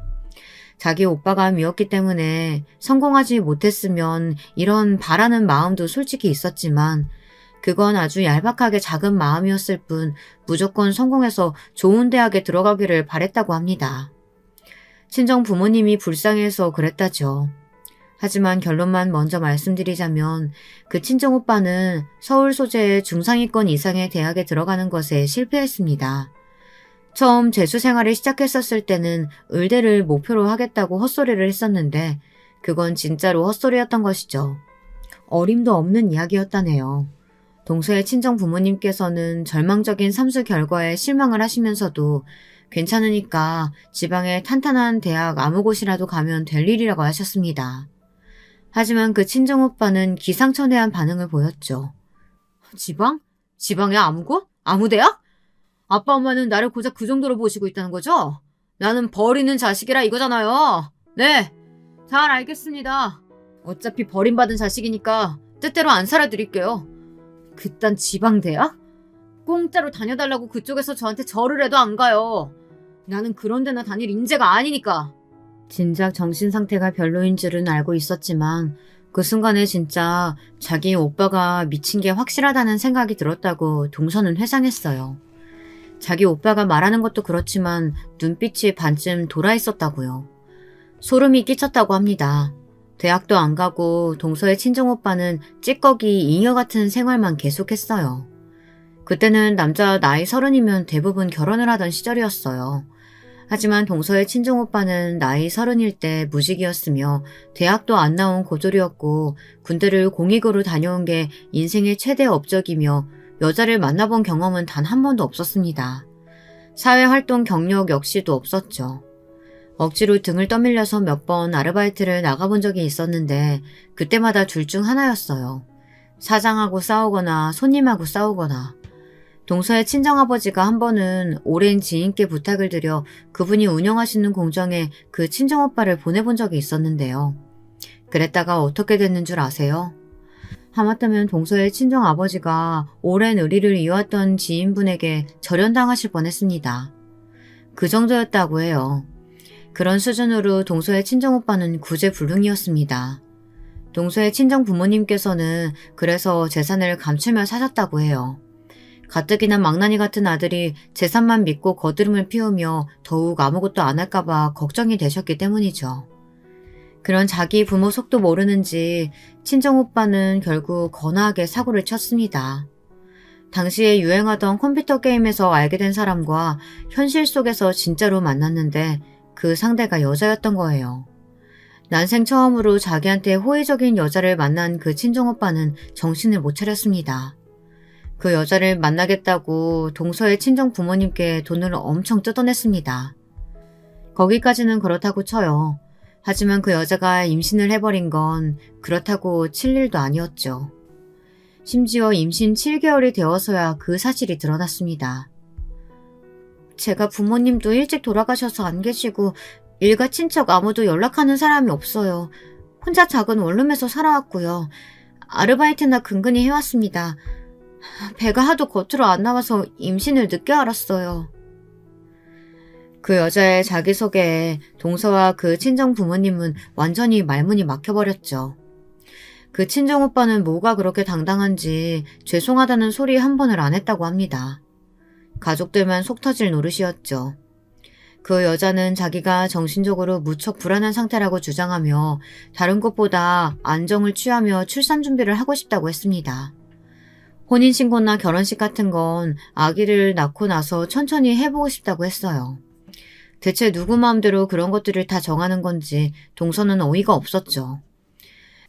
자기 오빠가 미웠기 때문에 성공하지 못했으면 이런 바라는 마음도 솔직히 있었지만 그건 아주 얄팍하게 작은 마음이었을 뿐 무조건 성공해서 좋은 대학에 들어가기를 바랬다고 합니다. 친정 부모님이 불쌍해서 그랬다죠. 하지만 결론만 먼저 말씀드리자면 그 친정 오빠는 서울 소재의 중상위권 이상의 대학에 들어가는 것에 실패했습니다. 처음 재수 생활을 시작했었을 때는 의대를 목표로 하겠다고 헛소리를 했었는데 그건 진짜로 헛소리였던 것이죠. 어림도 없는 이야기였다네요. 동서의 친정 부모님께서는 절망적인 삼수 결과에 실망을 하시면서도 괜찮으니까 지방의 탄탄한 대학 아무 곳이라도 가면 될 일이라고 하셨습니다. 하지만 그 친정오빠는 기상천외한 반응을 보였죠. 지방? 지방의 아무 곳? 아무 대학? 아빠 엄마는 나를 고작 그 정도로 보시고 있다는 거죠? 나는 버리는 자식이라 이거잖아요. 네, 잘 알겠습니다. 어차피 버림받은 자식이니까 뜻대로 안 살아드릴게요. 그딴 지방 대학? 공짜로 다녀달라고 그쪽에서 저한테 절을 해도 안 가요. 나는 그런 데나 다닐 인재가 아니니까. 진작 정신 상태가 별로인 줄은 알고 있었지만 그 순간에 진짜 자기 오빠가 미친 게 확실하다는 생각이 들었다고 동서는 회상했어요. 자기 오빠가 말하는 것도 그렇지만 눈빛이 반쯤 돌아 있었다고요. 소름이 끼쳤다고 합니다. 대학도 안 가고 동서의 친정오빠는 찌꺼기 잉여 같은 생활만 계속했어요. 그때는 남자 나이 30이면 대부분 결혼을 하던 시절이었어요. 하지만 동서의 친정오빠는 나이 30일 때 무직이었으며 대학도 안 나온 고졸이었고 군대를 공익으로 다녀온 게 인생의 최대 업적이며 여자를 만나본 경험은 단 한 번도 없었습니다. 사회활동 경력 역시도 없었죠. 억지로 등을 떠밀려서 몇 번 아르바이트를 나가본 적이 있었는데 그때마다 둘 중 하나였어요. 사장하고 싸우거나 손님하고 싸우거나. 동서의 친정아버지가 한 번은 오랜 지인께 부탁을 드려 그분이 운영하시는 공장에 그 친정오빠를 보내본 적이 있었는데요. 그랬다가 어떻게 됐는 줄 아세요? 하마터면 동서의 친정아버지가 오랜 의리를 이어왔던 지인분에게 절연당하실 뻔했습니다. 그 정도였다고 해요. 그런 수준으로 동서의 친정오빠는 구제불능이었습니다. 동서의 친정 부모님께서는 그래서 재산을 감추며 사셨다고 해요. 가뜩이나 망나니 같은 아들이 재산만 믿고 거드름을 피우며 더욱 아무것도 안 할까봐 걱정이 되셨기 때문이죠. 그런 자기 부모 속도 모르는지 친정오빠는 결국 거나하게 사고를 쳤습니다. 당시에 유행하던 컴퓨터 게임에서 알게 된 사람과 현실 속에서 진짜로 만났는데 그 상대가 여자였던 거예요. 난생 처음으로 자기한테 호의적인 여자를 만난 그 친정오빠는 정신을 못 차렸습니다. 그 여자를 만나겠다고 동서의 친정 부모님께 돈을 엄청 뜯어냈습니다. 거기까지는 그렇다고 쳐요. 하지만 그 여자가 임신을 해버린 건 그렇다고 칠 일도 아니었죠. 심지어 임신 7개월이 되어서야 그 사실이 드러났습니다. 제가 부모님도 일찍 돌아가셔서 안 계시고 일가 친척 아무도 연락하는 사람이 없어요. 혼자 작은 원룸에서 살아왔고요. 아르바이트나 근근히 해왔습니다. 배가 하도 겉으로 안 나와서 임신을 늦게 알았어요. 그 여자의 자기소개에 동서와 그 친정 부모님은 완전히 말문이 막혀버렸죠. 그 친정오빠는 뭐가 그렇게 당당한지 죄송하다는 소리 한 번을 안 했다고 합니다. 가족들만 속 터질 노릇이었죠. 그 여자는 자기가 정신적으로 무척 불안한 상태라고 주장하며 다른 것보다 안정을 취하며 출산 준비를 하고 싶다고 했습니다. 혼인신고나 결혼식 같은 건 아기를 낳고 나서 천천히 해보고 싶다고 했어요. 대체 누구 마음대로 그런 것들을 다 정하는 건지 동서는 어이가 없었죠.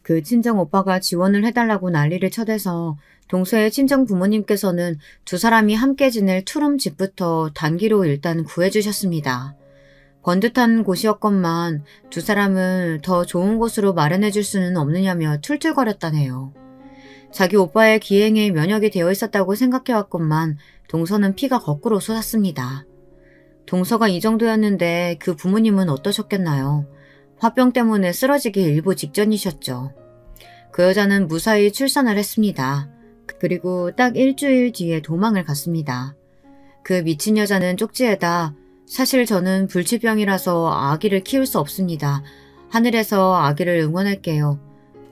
그 친정 오빠가 지원을 해달라고 난리를 쳐대서 동서의 친정 부모님께서는 두 사람이 함께 지낼 투룸 집부터 단기로 일단 구해주셨습니다. 번듯한 곳이었건만 두 사람을 더 좋은 곳으로 마련해줄 수는 없느냐며 툴툴거렸다네요. 자기 오빠의 기행에 면역이 되어 있었다고 생각해왔건만 동서는 피가 거꾸로 솟았습니다. 동서가 이 정도였는데 그 부모님은 어떠셨겠나요? 화병 때문에 쓰러지기 일보 직전이셨죠. 그 여자는 무사히 출산을 했습니다. 그리고 딱 일주일 뒤에 도망을 갔습니다. 그 미친 여자는 쪽지에다 사실 저는 불치병이라서 아기를 키울 수 없습니다. 하늘에서 아기를 응원할게요.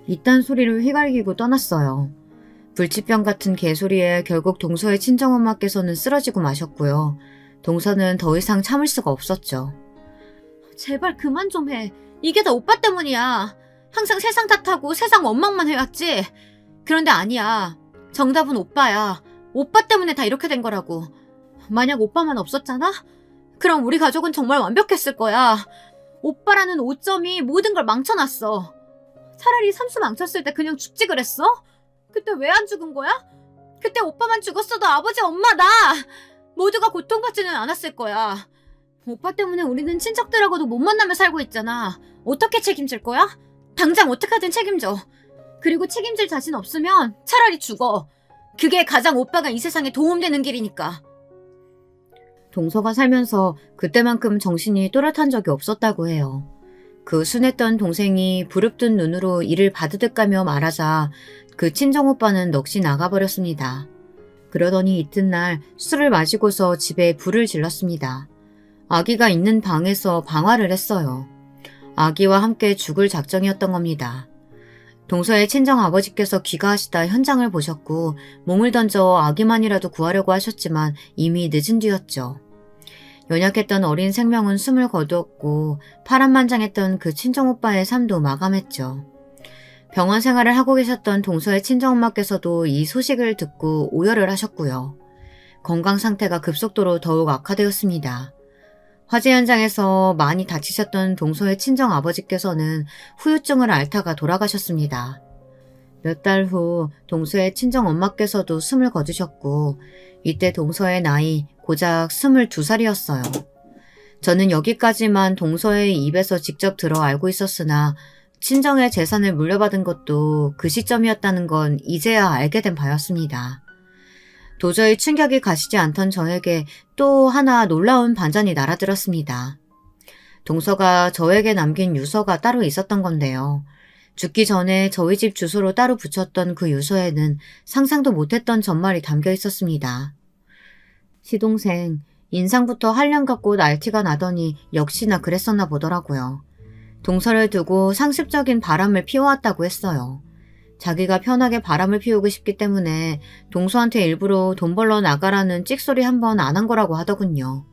이딴 소리를 휘갈기고 떠났어요. 불치병 같은 개소리에 결국 동서의 친정엄마께서는 쓰러지고 마셨고요. 동서는 더 이상 참을 수가 없었죠. 제발 그만 좀 해. 이게 다 오빠 때문이야. 항상 세상 탓하고 세상 원망만 해왔지. 그런데 아니야. 정답은 오빠야. 오빠 때문에 다 이렇게 된 거라고. 만약 오빠만 없었잖아? 그럼 우리 가족은 정말 완벽했을 거야. 오빠라는 오점이 모든 걸 망쳐놨어. 차라리 삼수 망쳤을 때 그냥 죽지 그랬어? 그때 왜 안 죽은 거야? 그때 오빠만 죽었어도 아버지, 엄마, 나 모두가 고통받지는 않았을 거야. 오빠 때문에 우리는 친척들하고도 못 만나며 살고 있잖아. 어떻게 책임질 거야? 당장 어떻게든 책임져. 그리고 책임질 자신 없으면 차라리 죽어. 그게 가장 오빠가 이 세상에 도움되는 길이니까. 동서가 살면서 그때만큼 정신이 또렷한 적이 없었다고 해요. 그 순했던 동생이 부릅뜬 눈으로 이를 바드득 가며 말하자 그 친정오빠는 넋이 나가버렸습니다. 그러더니 이튿날 술을 마시고서 집에 불을 질렀습니다. 아기가 있는 방에서 방화를 했어요. 아기와 함께 죽을 작정이었던 겁니다. 동서의 친정아버지께서 귀가하시다 현장을 보셨고 몸을 던져 아기만이라도 구하려고 하셨지만 이미 늦은 뒤였죠. 연약했던 어린 생명은 숨을 거두었고 파란만장했던 그 친정오빠의 삶도 마감했죠. 병원 생활을 하고 계셨던 동서의 친정엄마께서도 이 소식을 듣고 오열을 하셨고요. 건강 상태가 급속도로 더욱 악화되었습니다. 화재 현장에서 많이 다치셨던 동서의 친정아버지께서는 후유증을 앓다가 돌아가셨습니다. 몇 달 후 동서의 친정엄마께서도 숨을 거두셨고 이때 동서의 나이 고작 22살이었어요. 저는 여기까지만 동서의 입에서 직접 들어 알고 있었으나 친정의 재산을 물려받은 것도 그 시점이었다는 건 이제야 알게 된 바였습니다. 도저히 충격이 가시지 않던 저에게 또 하나 놀라운 반전이 날아들었습니다. 동서가 저에게 남긴 유서가 따로 있었던 건데요. 죽기 전에 저희 집 주소로 따로 붙였던 그 유서에는 상상도 못했던 전말이 담겨 있었습니다. 시동생, 인상부터 한량 같고 날티가 나더니 역시나 그랬었나 보더라고요. 동서를 두고 상습적인 바람을 피워왔다고 했어요. 자기가 편하게 바람을 피우고 싶기 때문에 동서한테 일부러 돈 벌러 나가라는 찍소리 한 번 안 한 거라고 하더군요.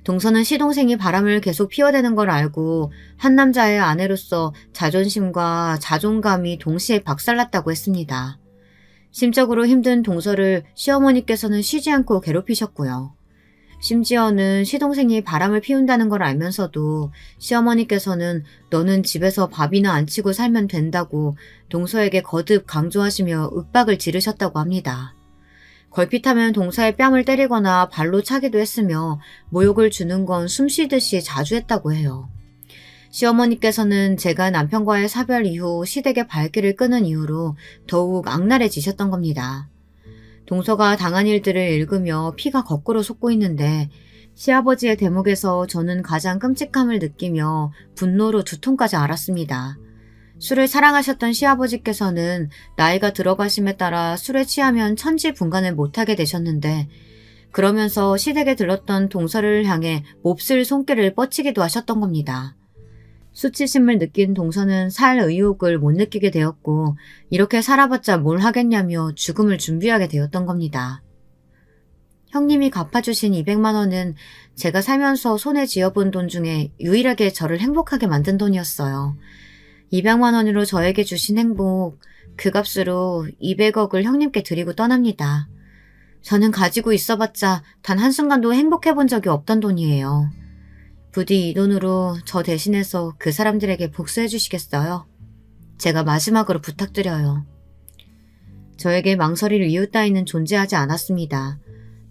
동서는 시동생이 바람을 계속 피워대는 걸 알고 한 남자의 아내로서 자존심과 자존감이 동시에 박살났다고 했습니다. 심적으로 힘든 동서를 시어머니께서는 쉬지 않고 괴롭히셨고요. 심지어는 시동생이 바람을 피운다는 걸 알면서도 시어머니께서는 너는 집에서 밥이나 안 치고 살면 된다고 동서에게 거듭 강조하시며 윽박을 지르셨다고 합니다. 걸핏하면 동서의 뺨을 때리거나 발로 차기도 했으며 모욕을 주는 건 숨쉬듯이 자주 했다고 해요. 시어머니께서는 제가 남편과의 사별 이후 시댁의 발길을 끄는 이유로 더욱 악랄해지셨던 겁니다. 동서가 당한 일들을 읽으며 피가 거꾸로 솟고 있는데 시아버지의 대목에서 저는 가장 끔찍함을 느끼며 분노로 두통까지 앓았습니다. 술을 사랑하셨던 시아버지께서는 나이가 들어가심에 따라 술에 취하면 천지분간을 못하게 되셨는데 그러면서 시댁에 들렀던 동서를 향해 몹쓸 손길을 뻗치기도 하셨던 겁니다. 수치심을 느낀 동서는 살 의욕을 못 느끼게 되었고 이렇게 살아봤자 뭘 하겠냐며 죽음을 준비하게 되었던 겁니다. 형님이 갚아주신 200만 원은 제가 살면서 손에 쥐어본 돈 중에 유일하게 저를 행복하게 만든 돈이었어요. 200만 원으로 저에게 주신 행복, 그 값으로 200억을 형님께 드리고 떠납니다. 저는 가지고 있어봤자 단 한순간도 행복해본 적이 없던 돈이에요. 부디 이 돈으로 저 대신해서 그 사람들에게 복수해 주시겠어요? 제가 마지막으로 부탁드려요. 저에게 망설일 이유 따위는 존재하지 않았습니다.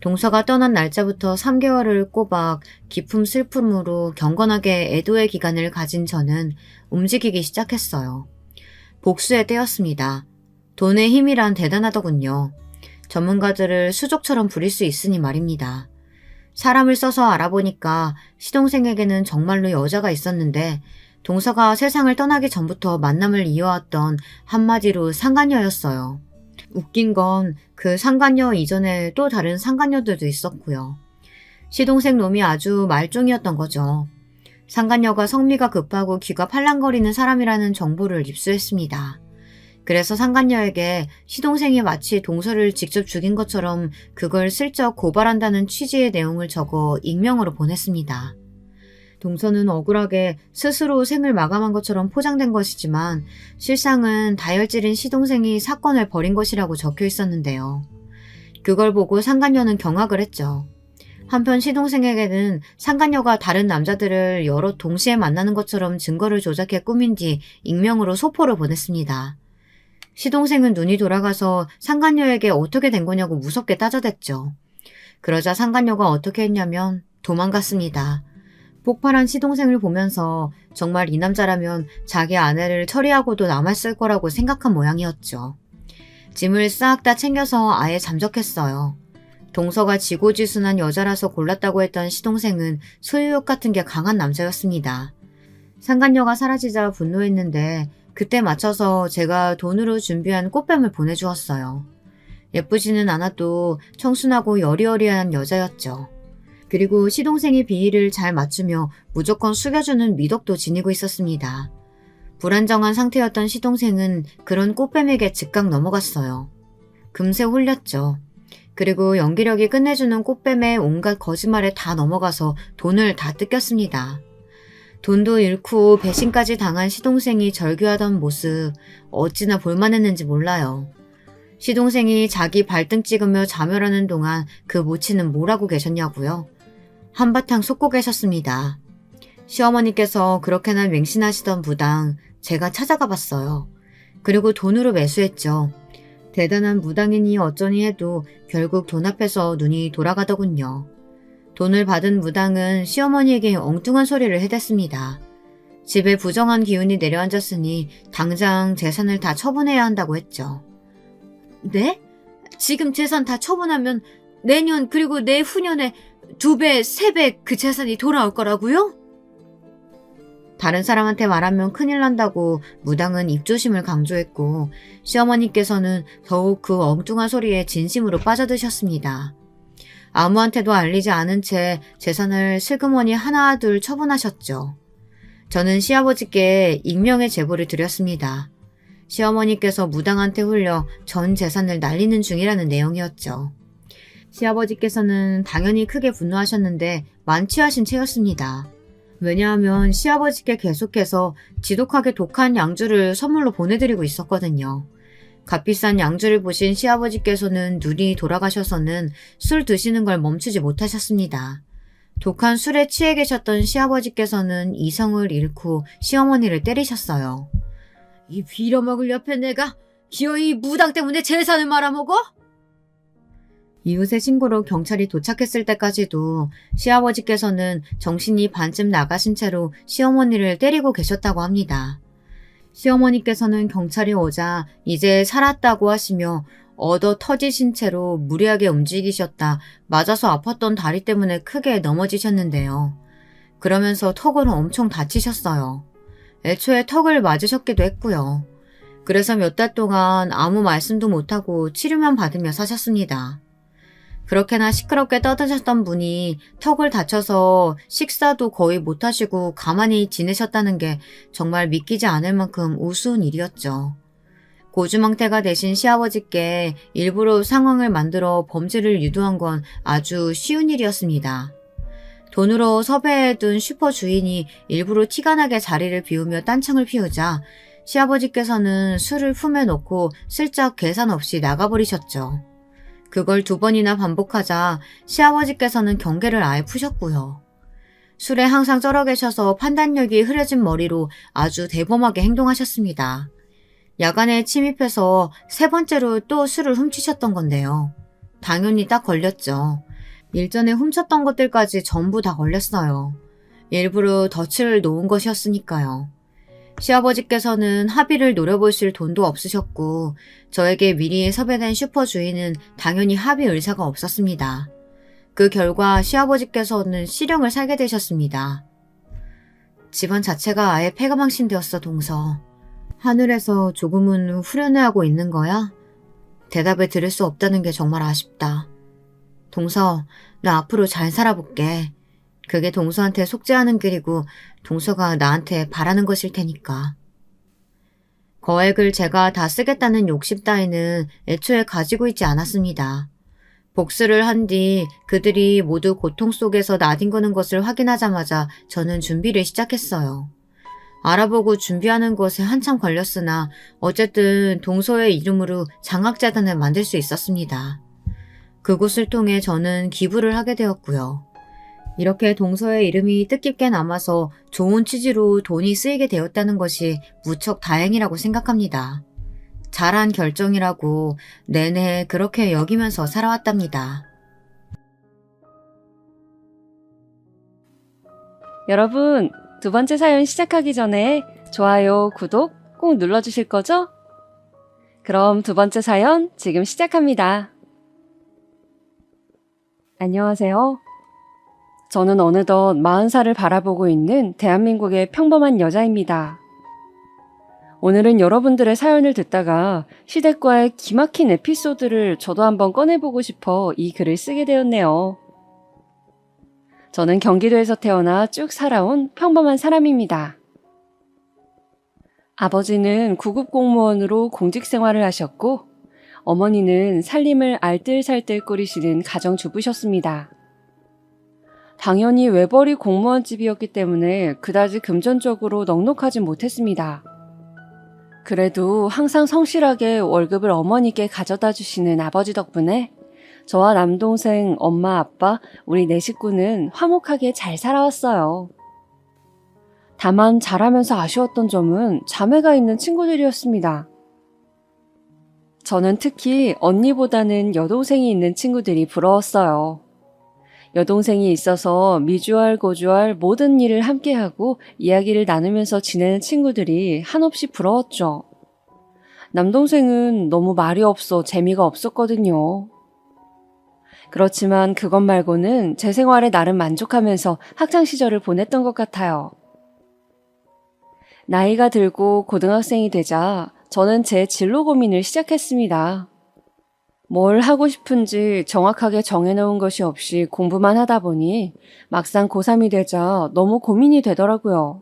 동서가 떠난 날짜부터 3개월을 꼬박 깊은 슬픔으로 경건하게 애도의 기간을 가진 저는 움직이기 시작했어요. 복수의 때였습니다. 돈의 힘이란 대단하더군요. 전문가들을 수족처럼 부릴 수 있으니 말입니다. 사람을 써서 알아보니까 시동생에게는 정말로 여자가 있었는데 동서가 세상을 떠나기 전부터 만남을 이어왔던 한마디로 상간녀였어요. 웃긴 건 그 상간녀 이전에 또 다른 상간녀들도 있었고요. 시동생 놈이 아주 말종이었던 거죠. 상간녀가 성미가 급하고 귀가 팔랑거리는 사람이라는 정보를 입수했습니다. 그래서 상간녀에게 시동생이 마치 동서를 직접 죽인 것처럼 그걸 슬쩍 고발한다는 취지의 내용을 적어 익명으로 보냈습니다. 동서는 억울하게 스스로 생을 마감한 것처럼 포장된 것이지만 실상은 다혈질인 시동생이 사건을 벌인 것이라고 적혀 있었는데요. 그걸 보고 상간녀는 경악을 했죠. 한편 시동생에게는 상간녀가 다른 남자들을 여럿 동시에 만나는 것처럼 증거를 조작해 꾸민 뒤 익명으로 소포를 보냈습니다. 시동생은 눈이 돌아가서 상간녀에게 어떻게 된 거냐고 무섭게 따져댔죠. 그러자 상간녀가 어떻게 했냐면 도망갔습니다. 폭발한 시동생을 보면서 정말 이 남자라면 자기 아내를 처리하고도 남았을 거라고 생각한 모양이었죠. 짐을 싹 다 챙겨서 아예 잠적했어요. 동서가 지고지순한 여자라서 골랐다고 했던 시동생은 소유욕 같은 게 강한 남자였습니다. 상간녀가 사라지자 분노했는데 그때 맞춰서 제가 돈으로 준비한 꽃뱀을 보내주었어요. 예쁘지는 않아도 청순하고 여리여리한 여자였죠. 그리고 시동생의 비위를 잘 맞추며 무조건 숙여주는 미덕도 지니고 있었습니다. 불안정한 상태였던 시동생은 그런 꽃뱀에게 즉각 넘어갔어요. 금세 홀렸죠. 그리고 연기력이 끝내주는 꽃뱀의 온갖 거짓말에 다 넘어가서 돈을 다 뜯겼습니다. 돈도 잃고 배신까지 당한 시동생이 절규하던 모습 어찌나 볼만했는지 몰라요. 시동생이 자기 발등 찍으며 자멸하는 동안 그 모치는 뭘 하고 계셨냐고요? 한바탕 솟고 계셨습니다. 시어머니께서 그렇게나 맹신하시던 무당 제가 찾아가 봤어요. 그리고 돈으로 매수했죠. 대단한 무당이니 어쩌니 해도 결국 돈 앞에서 눈이 돌아가더군요. 돈을 받은 무당은 시어머니에게 엉뚱한 소리를 해댔습니다. 집에 부정한 기운이 내려앉았으니 당장 재산을 다 처분해야 한다고 했죠. 네? 지금 재산 다 처분하면 내년 그리고 내후년에 2배, 3배 그 재산이 돌아올 거라고요? 다른 사람한테 말하면 큰일 난다고 무당은 입조심을 강조했고 시어머니께서는 더욱 그 엉뚱한 소리에 진심으로 빠져드셨습니다. 아무한테도 알리지 않은 채 재산을 슬그머니 하나 둘 처분하셨죠. 저는 시아버지께 익명의 제보를 드렸습니다. 시어머니께서 무당한테 홀려 전 재산을 날리는 중이라는 내용이었죠. 시아버지께서는 당연히 크게 분노하셨는데 만취하신 채였습니다. 왜냐하면 시아버지께 계속해서 지독하게 독한 양주를 선물로 보내드리고 있었거든요. 값비싼 양주를 보신 시아버지께서는 눈이 돌아가셔서는 술 드시는 걸 멈추지 못하셨습니다. 독한 술에 취해 계셨던 시아버지께서는 이성을 잃고 시어머니를 때리셨어요. 이 빌어먹을 옆에 내가 기어이 무당 때문에 재산을 말아먹어? 이웃의 신고로 경찰이 도착했을 때까지도 시아버지께서는 정신이 반쯤 나가신 채로 시어머니를 때리고 계셨다고 합니다. 시어머니께서는 경찰이 오자 이제 살았다고 하시며 얻어 터지신 채로 무리하게 움직이셨다 맞아서 아팠던 다리 때문에 크게 넘어지셨는데요. 그러면서 턱으로 엄청 다치셨어요. 애초에 턱을 맞으셨기도 했고요. 그래서 몇 달 동안 아무 말씀도 못하고 치료만 받으며 사셨습니다. 그렇게나 시끄럽게 떠드셨던 분이 턱을 다쳐서 식사도 거의 못하시고 가만히 지내셨다는 게 정말 믿기지 않을 만큼 우스운 일이었죠. 고주망태가 되신 시아버지께 일부러 상황을 만들어 범죄를 유도한 건 아주 쉬운 일이었습니다. 돈으로 섭외해둔 슈퍼 주인이 일부러 티가 나게 자리를 비우며 딴청을 피우자 시아버지께서는 술을 품에 놓고 슬쩍 계산 없이 나가버리셨죠. 그걸 2번이나 반복하자 시아버지께서는 경계를 아예 푸셨고요. 술에 항상 쩔어 계셔서 판단력이 흐려진 머리로 아주 대범하게 행동하셨습니다. 야간에 침입해서 3번째로 또 술을 훔치셨던 건데요. 당연히 딱 걸렸죠. 일전에 훔쳤던 것들까지 전부 다 걸렸어요. 일부러 덫을 놓은 것이었으니까요. 시아버지께서는 합의를 노려보실 돈도 없으셨고 저에게 미리 섭외된 슈퍼 주인은 당연히 합의 의사가 없었습니다. 그 결과 시아버지께서는 실형을 살게 되셨습니다. 집안 자체가 아예 폐가망신되었어, 동서. 하늘에서 조금은 후련해하고 있는 거야? 대답을 들을 수 없다는 게 정말 아쉽다. 동서, 나 앞으로 잘 살아볼게. 그게 동서한테 속죄하는 길이고 동서가 나한테 바라는 것일 테니까. 거액을 제가 다 쓰겠다는 욕심 따위는 애초에 가지고 있지 않았습니다. 복수를 한 뒤 그들이 모두 고통 속에서 나뒹구는 것을 확인하자마자 저는 준비를 시작했어요. 알아보고 준비하는 것에 한참 걸렸으나 어쨌든 동서의 이름으로 장학재단을 만들 수 있었습니다. 그곳을 통해 저는 기부를 하게 되었고요. 이렇게 동서의 이름이 뜻깊게 남아서 좋은 취지로 돈이 쓰이게 되었다는 것이 무척 다행이라고 생각합니다. 잘한 결정이라고 내내 그렇게 여기면서 살아왔답니다. 여러분, 2번째 사연 시작하기 전에 좋아요, 구독 꼭 눌러주실 거죠? 그럼 2번째 사연 지금 시작합니다. 안녕하세요. 저는 어느덧 40살을 바라보고 있는 대한민국의 평범한 여자입니다. 오늘은 여러분들의 사연을 듣다가 시댁과의 기막힌 에피소드를 저도 한번 꺼내보고 싶어 이 글을 쓰게 되었네요. 저는 경기도에서 태어나 쭉 살아온 평범한 사람입니다. 아버지는 구급 공무원으로 공직 생활을 하셨고 어머니는 살림을 알뜰살뜰 꾸리시는 가정주부셨습니다. 당연히 외벌이 공무원 집이었기 때문에 그다지 금전적으로 넉넉하진 못했습니다. 그래도 항상 성실하게 월급을 어머니께 가져다 주시는 아버지 덕분에 저와 남동생, 엄마, 아빠, 우리 4식구는 화목하게 잘 살아왔어요. 다만 자라면서 아쉬웠던 점은 자매가 있는 친구들이었습니다. 저는 특히 언니보다는 여동생이 있는 친구들이 부러웠어요. 여동생이 있어서 미주알 고주알 모든 일을 함께하고 이야기를 나누면서 지내는 친구들이 한없이 부러웠죠. 남동생은 너무 말이 없어 재미가 없었거든요. 그렇지만 그것 말고는 제 생활에 나름 만족하면서 학창시절을 보냈던 것 같아요. 나이가 들고 고등학생이 되자 저는 제 진로 고민을 시작했습니다. 뭘 하고 싶은지 정확하게 정해놓은 것이 없이 공부만 하다 보니 막상 고3이 되자 너무 고민이 되더라고요.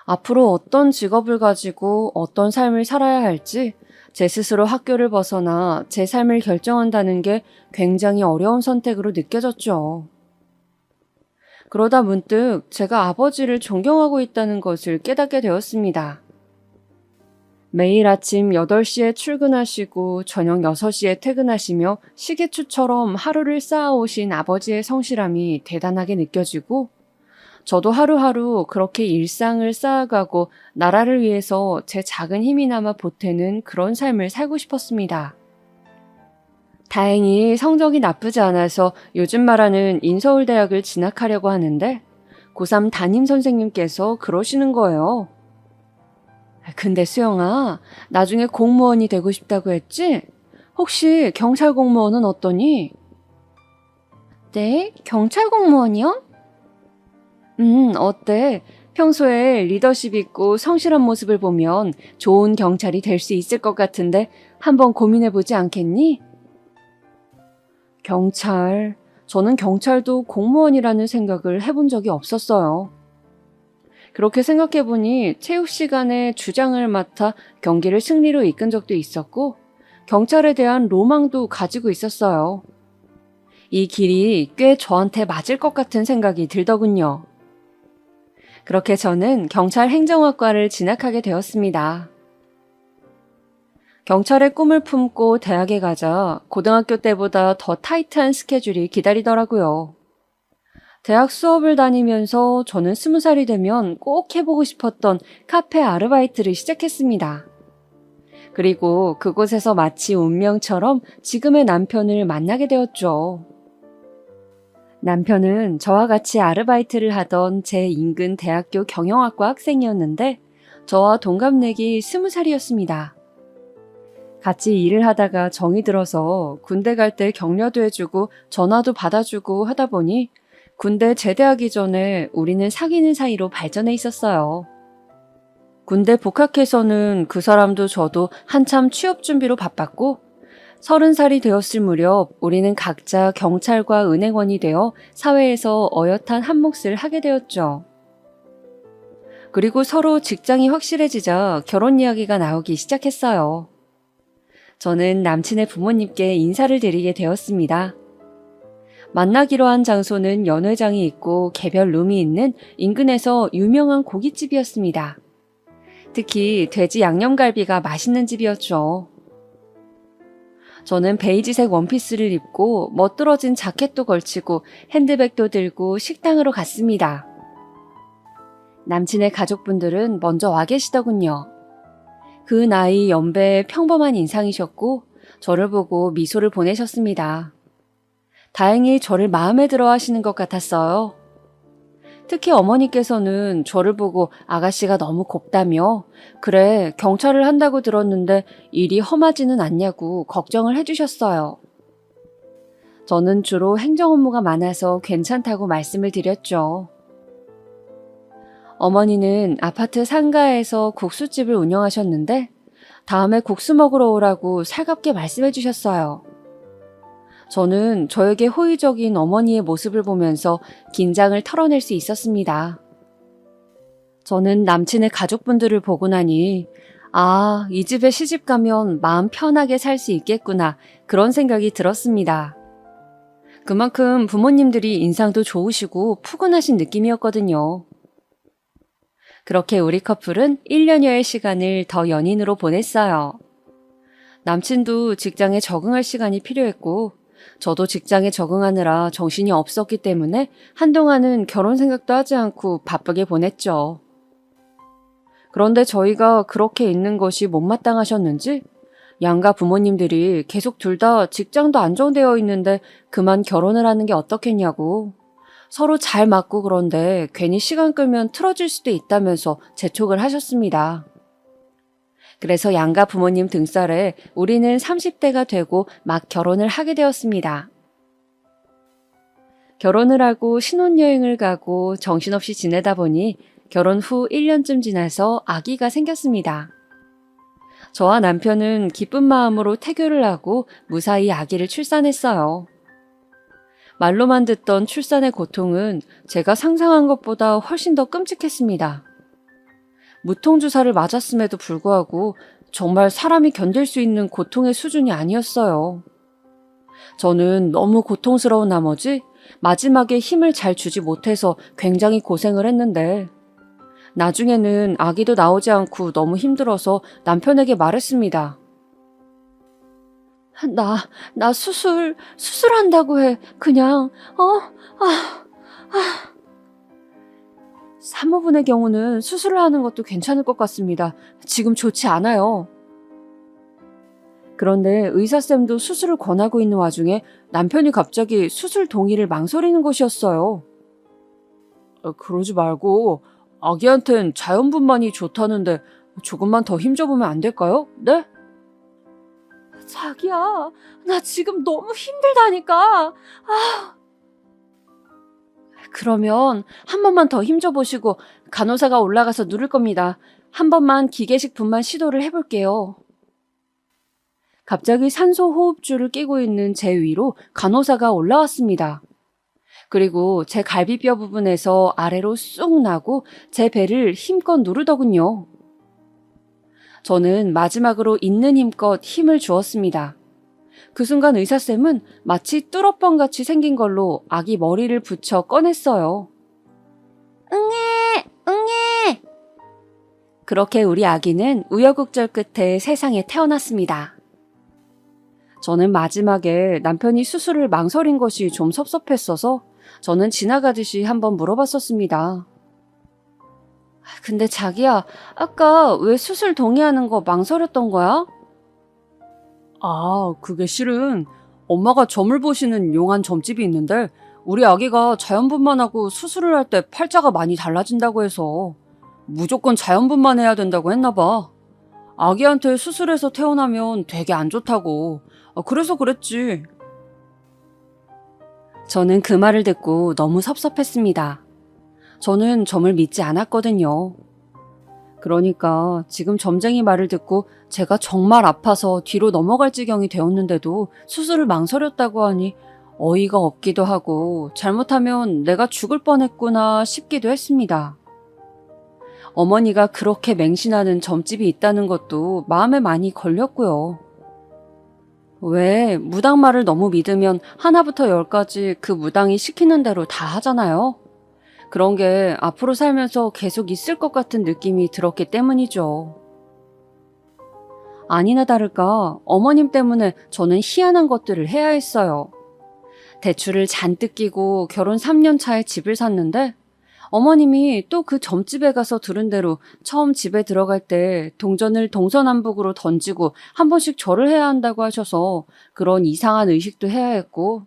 앞으로 어떤 직업을 가지고 어떤 삶을 살아야 할지 제 스스로 학교를 벗어나 제 삶을 결정한다는 게 굉장히 어려운 선택으로 느껴졌죠. 그러다 문득 제가 아버지를 존경하고 있다는 것을 깨닫게 되었습니다. 매일 아침 8시에 출근하시고 저녁 6시에 퇴근하시며 시계추처럼 하루를 쌓아오신 아버지의 성실함이 대단하게 느껴지고 저도 하루하루 그렇게 일상을 쌓아가고 나라를 위해서 제 작은 힘이나마 보태는 그런 삶을 살고 싶었습니다. 다행히 성적이 나쁘지 않아서 요즘 말하는 인서울대학을 진학하려고 하는데 고3 담임 선생님께서 그러시는 거예요. 근데 수영아, 나중에 공무원이 되고 싶다고 했지? 혹시 경찰 공무원은 어떠니? 네, 경찰 공무원이요? 어때? 평소에 리더십 있고 성실한 모습을 보면 좋은 경찰이 될 수 있을 것 같은데 한번 고민해보지 않겠니? 경찰. 저는 경찰도 공무원이라는 생각을 해본 적이 없었어요. 그렇게 생각해보니 체육 시간에 주장을 맡아 경기를 승리로 이끈 적도 있었고 경찰에 대한 로망도 가지고 있었어요. 이 길이 꽤 저한테 맞을 것 같은 생각이 들더군요. 그렇게 저는 경찰 행정학과를 진학하게 되었습니다. 경찰의 꿈을 품고 대학에 가자 고등학교 때보다 더 타이트한 스케줄이 기다리더라고요. 대학 수업을 다니면서 저는 20살이 되면 꼭 해보고 싶었던 카페 아르바이트를 시작했습니다. 그리고 그곳에서 마치 운명처럼 지금의 남편을 만나게 되었죠. 남편은 저와 같이 아르바이트를 하던 제 인근 대학교 경영학과 학생이었는데 저와 동갑내기 20살이었습니다. 같이 일을 하다가 정이 들어서 군대 갈 때 격려도 해주고 전화도 받아주고 하다 보니 군대 제대하기 전에 우리는 사귀는 사이로 발전해 있었어요. 군대 복학해서는 그 사람도 저도 한참 취업 준비로 바빴고 30살이 되었을 무렵 우리는 각자 경찰과 은행원이 되어 사회에서 어엿한 한 몫을 하게 되었죠. 그리고 서로 직장이 확실해지자 결혼 이야기가 나오기 시작했어요. 저는 남친의 부모님께 인사를 드리게 되었습니다. 만나기로 한 장소는 연회장이 있고 개별 룸이 있는 인근에서 유명한 고깃집이었습니다. 특히 돼지 양념갈비가 맛있는 집이었죠. 저는 베이지색 원피스를 입고 멋들어진 자켓도 걸치고 핸드백도 들고 식당으로 갔습니다. 남친의 가족분들은 먼저 와 계시더군요. 그 나이 연배의 평범한 인상이셨고 저를 보고 미소를 보내셨습니다. 다행히 저를 마음에 들어 하시는 것 같았어요. 특히 어머니께서는 저를 보고 아가씨가 너무 곱다며 그래 경찰을 한다고 들었는데 일이 험하지는 않냐고 걱정을 해주셨어요. 저는 주로 행정 업무가 많아서 괜찮다고 말씀을 드렸죠. 어머니는 아파트 상가에서 국수집을 운영하셨는데 다음에 국수 먹으러 오라고 살갑게 말씀해 주셨어요. 저는 저에게 호의적인 어머니의 모습을 보면서 긴장을 털어낼 수 있었습니다. 저는 남친의 가족분들을 보고 나니 아, 이 집에 시집 가면 마음 편하게 살 수 있겠구나 그런 생각이 들었습니다. 그만큼 부모님들이 인상도 좋으시고 푸근하신 느낌이었거든요. 그렇게 우리 커플은 1년여의 시간을 더 연인으로 보냈어요. 남친도 직장에 적응할 시간이 필요했고 저도 직장에 적응하느라 정신이 없었기 때문에 한동안은 결혼 생각도 하지 않고 바쁘게 보냈죠. 그런데 저희가 그렇게 있는 것이 못마땅하셨는지 양가 부모님들이 계속 둘 다 직장도 안정되어 있는데 그만 결혼을 하는 게 어떻겠냐고 서로 잘 맞고 그런데 괜히 시간 끌면 틀어질 수도 있다면서 재촉을 하셨습니다. 그래서 양가 부모님 등살에 우리는 30대가 되고 막 결혼을 하게 되었습니다. 결혼을 하고 신혼여행을 가고 정신없이 지내다 보니 결혼 후 1년쯤 지나서 아기가 생겼습니다. 저와 남편은 기쁜 마음으로 태교를 하고 무사히 아기를 출산했어요. 말로만 듣던 출산의 고통은 제가 상상한 것보다 훨씬 더 끔찍했습니다. 무통주사를 맞았음에도 불구하고 정말 사람이 견딜 수 있는 고통의 수준이 아니었어요. 저는 너무 고통스러운 나머지 마지막에 힘을 잘 주지 못해서 굉장히 고생을 했는데 나중에는 아기도 나오지 않고 너무 힘들어서 남편에게 말했습니다. 나 수술한다고 해. 그냥, 산모분의 경우는 수술을 하는 것도 괜찮을 것 같습니다. 지금 좋지 않아요. 그런데 의사쌤도 수술을 권하고 있는 와중에 남편이 갑자기 수술 동의를 망설이는 것이었어요. 그러지 말고 아기한텐 자연분만이 좋다는데 조금만 더 힘줘보면 안 될까요? 네? 자기야, 나 지금 너무 힘들다니까. 그러면 한 번만 더 힘줘보시고 간호사가 올라가서 누를 겁니다. 한 번만 기계식 분만 시도를 해볼게요. 갑자기 산소 호흡줄을 끼고 있는 제 위로 간호사가 올라왔습니다. 그리고 제 갈비뼈 부분에서 아래로 쑥 나고 제 배를 힘껏 누르더군요. 저는 마지막으로 있는 힘껏 힘을 주었습니다. 그 순간 의사쌤은 마치 뚫어뻥같이 생긴 걸로 아기 머리를 붙여 꺼냈어요. 응애! 그렇게 우리 아기는 우여곡절 끝에 세상에 태어났습니다. 저는 마지막에 남편이 수술을 망설인 것이 좀 섭섭했어서 저는 지나가듯이 한번 물어봤었습니다. 근데 자기야, 아까 왜 수술 동의하는 거 망설였던 거야? 그게 실은 엄마가 점을 보시는 용한 점집이 있는데 우리 아기가 자연분만하고 수술을 할 때 팔자가 많이 달라진다고 해서 무조건 자연분만해야 된다고 했나 봐. 아기한테 수술해서 태어나면 되게 안 좋다고. 그래서 그랬지. 저는 그 말을 듣고 너무 섭섭했습니다. 저는 점을 믿지 않았거든요. 그러니까 지금 점쟁이 말을 듣고 제가 정말 아파서 뒤로 넘어갈 지경이 되었는데도 수술을 망설였다고 하니 어이가 없기도 하고 잘못하면 내가 죽을 뻔했구나 싶기도 했습니다. 어머니가 그렇게 맹신하는 점집이 있다는 것도 마음에 많이 걸렸고요. 왜 무당 말을 너무 믿으면 하나부터 열까지 그 무당이 시키는 대로 다 하잖아요. 그런 게 앞으로 살면서 계속 있을 것 같은 느낌이 들었기 때문이죠. 아니나 다를까 어머님 때문에 저는 희한한 것들을 해야 했어요. 대출을 잔뜩 끼고 결혼 3년 차에 집을 샀는데 어머님이 또 그 점집에 가서 들은 대로 처음 집에 들어갈 때 동전을 동서남북으로 던지고 한 번씩 절을 해야 한다고 하셔서 그런 이상한 의식도 해야 했고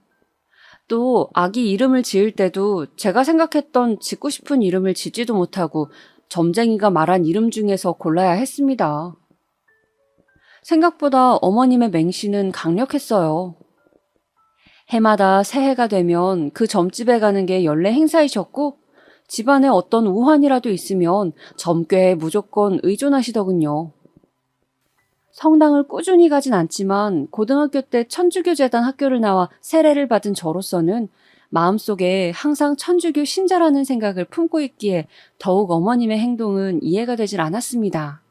또 아기 이름을 지을 때도 제가 생각했던 짓고 싶은 이름을 짓지도 못하고 점쟁이가 말한 이름 중에서 골라야 했습니다. 생각보다 어머님의 맹신은 강력했어요. 해마다 새해가 되면 그 점집에 가는 게 연례 행사이셨고 집안에 어떤 우환이라도 있으면 점괘에 무조건 의존하시더군요. 성당을 꾸준히 가진 않지만 고등학교 때 천주교재단 학교를 나와 세례를 받은 저로서는 마음속에 항상 천주교 신자라는 생각을 품고 있기에 더욱 어머님의 행동은 이해가 되질 않았습니다.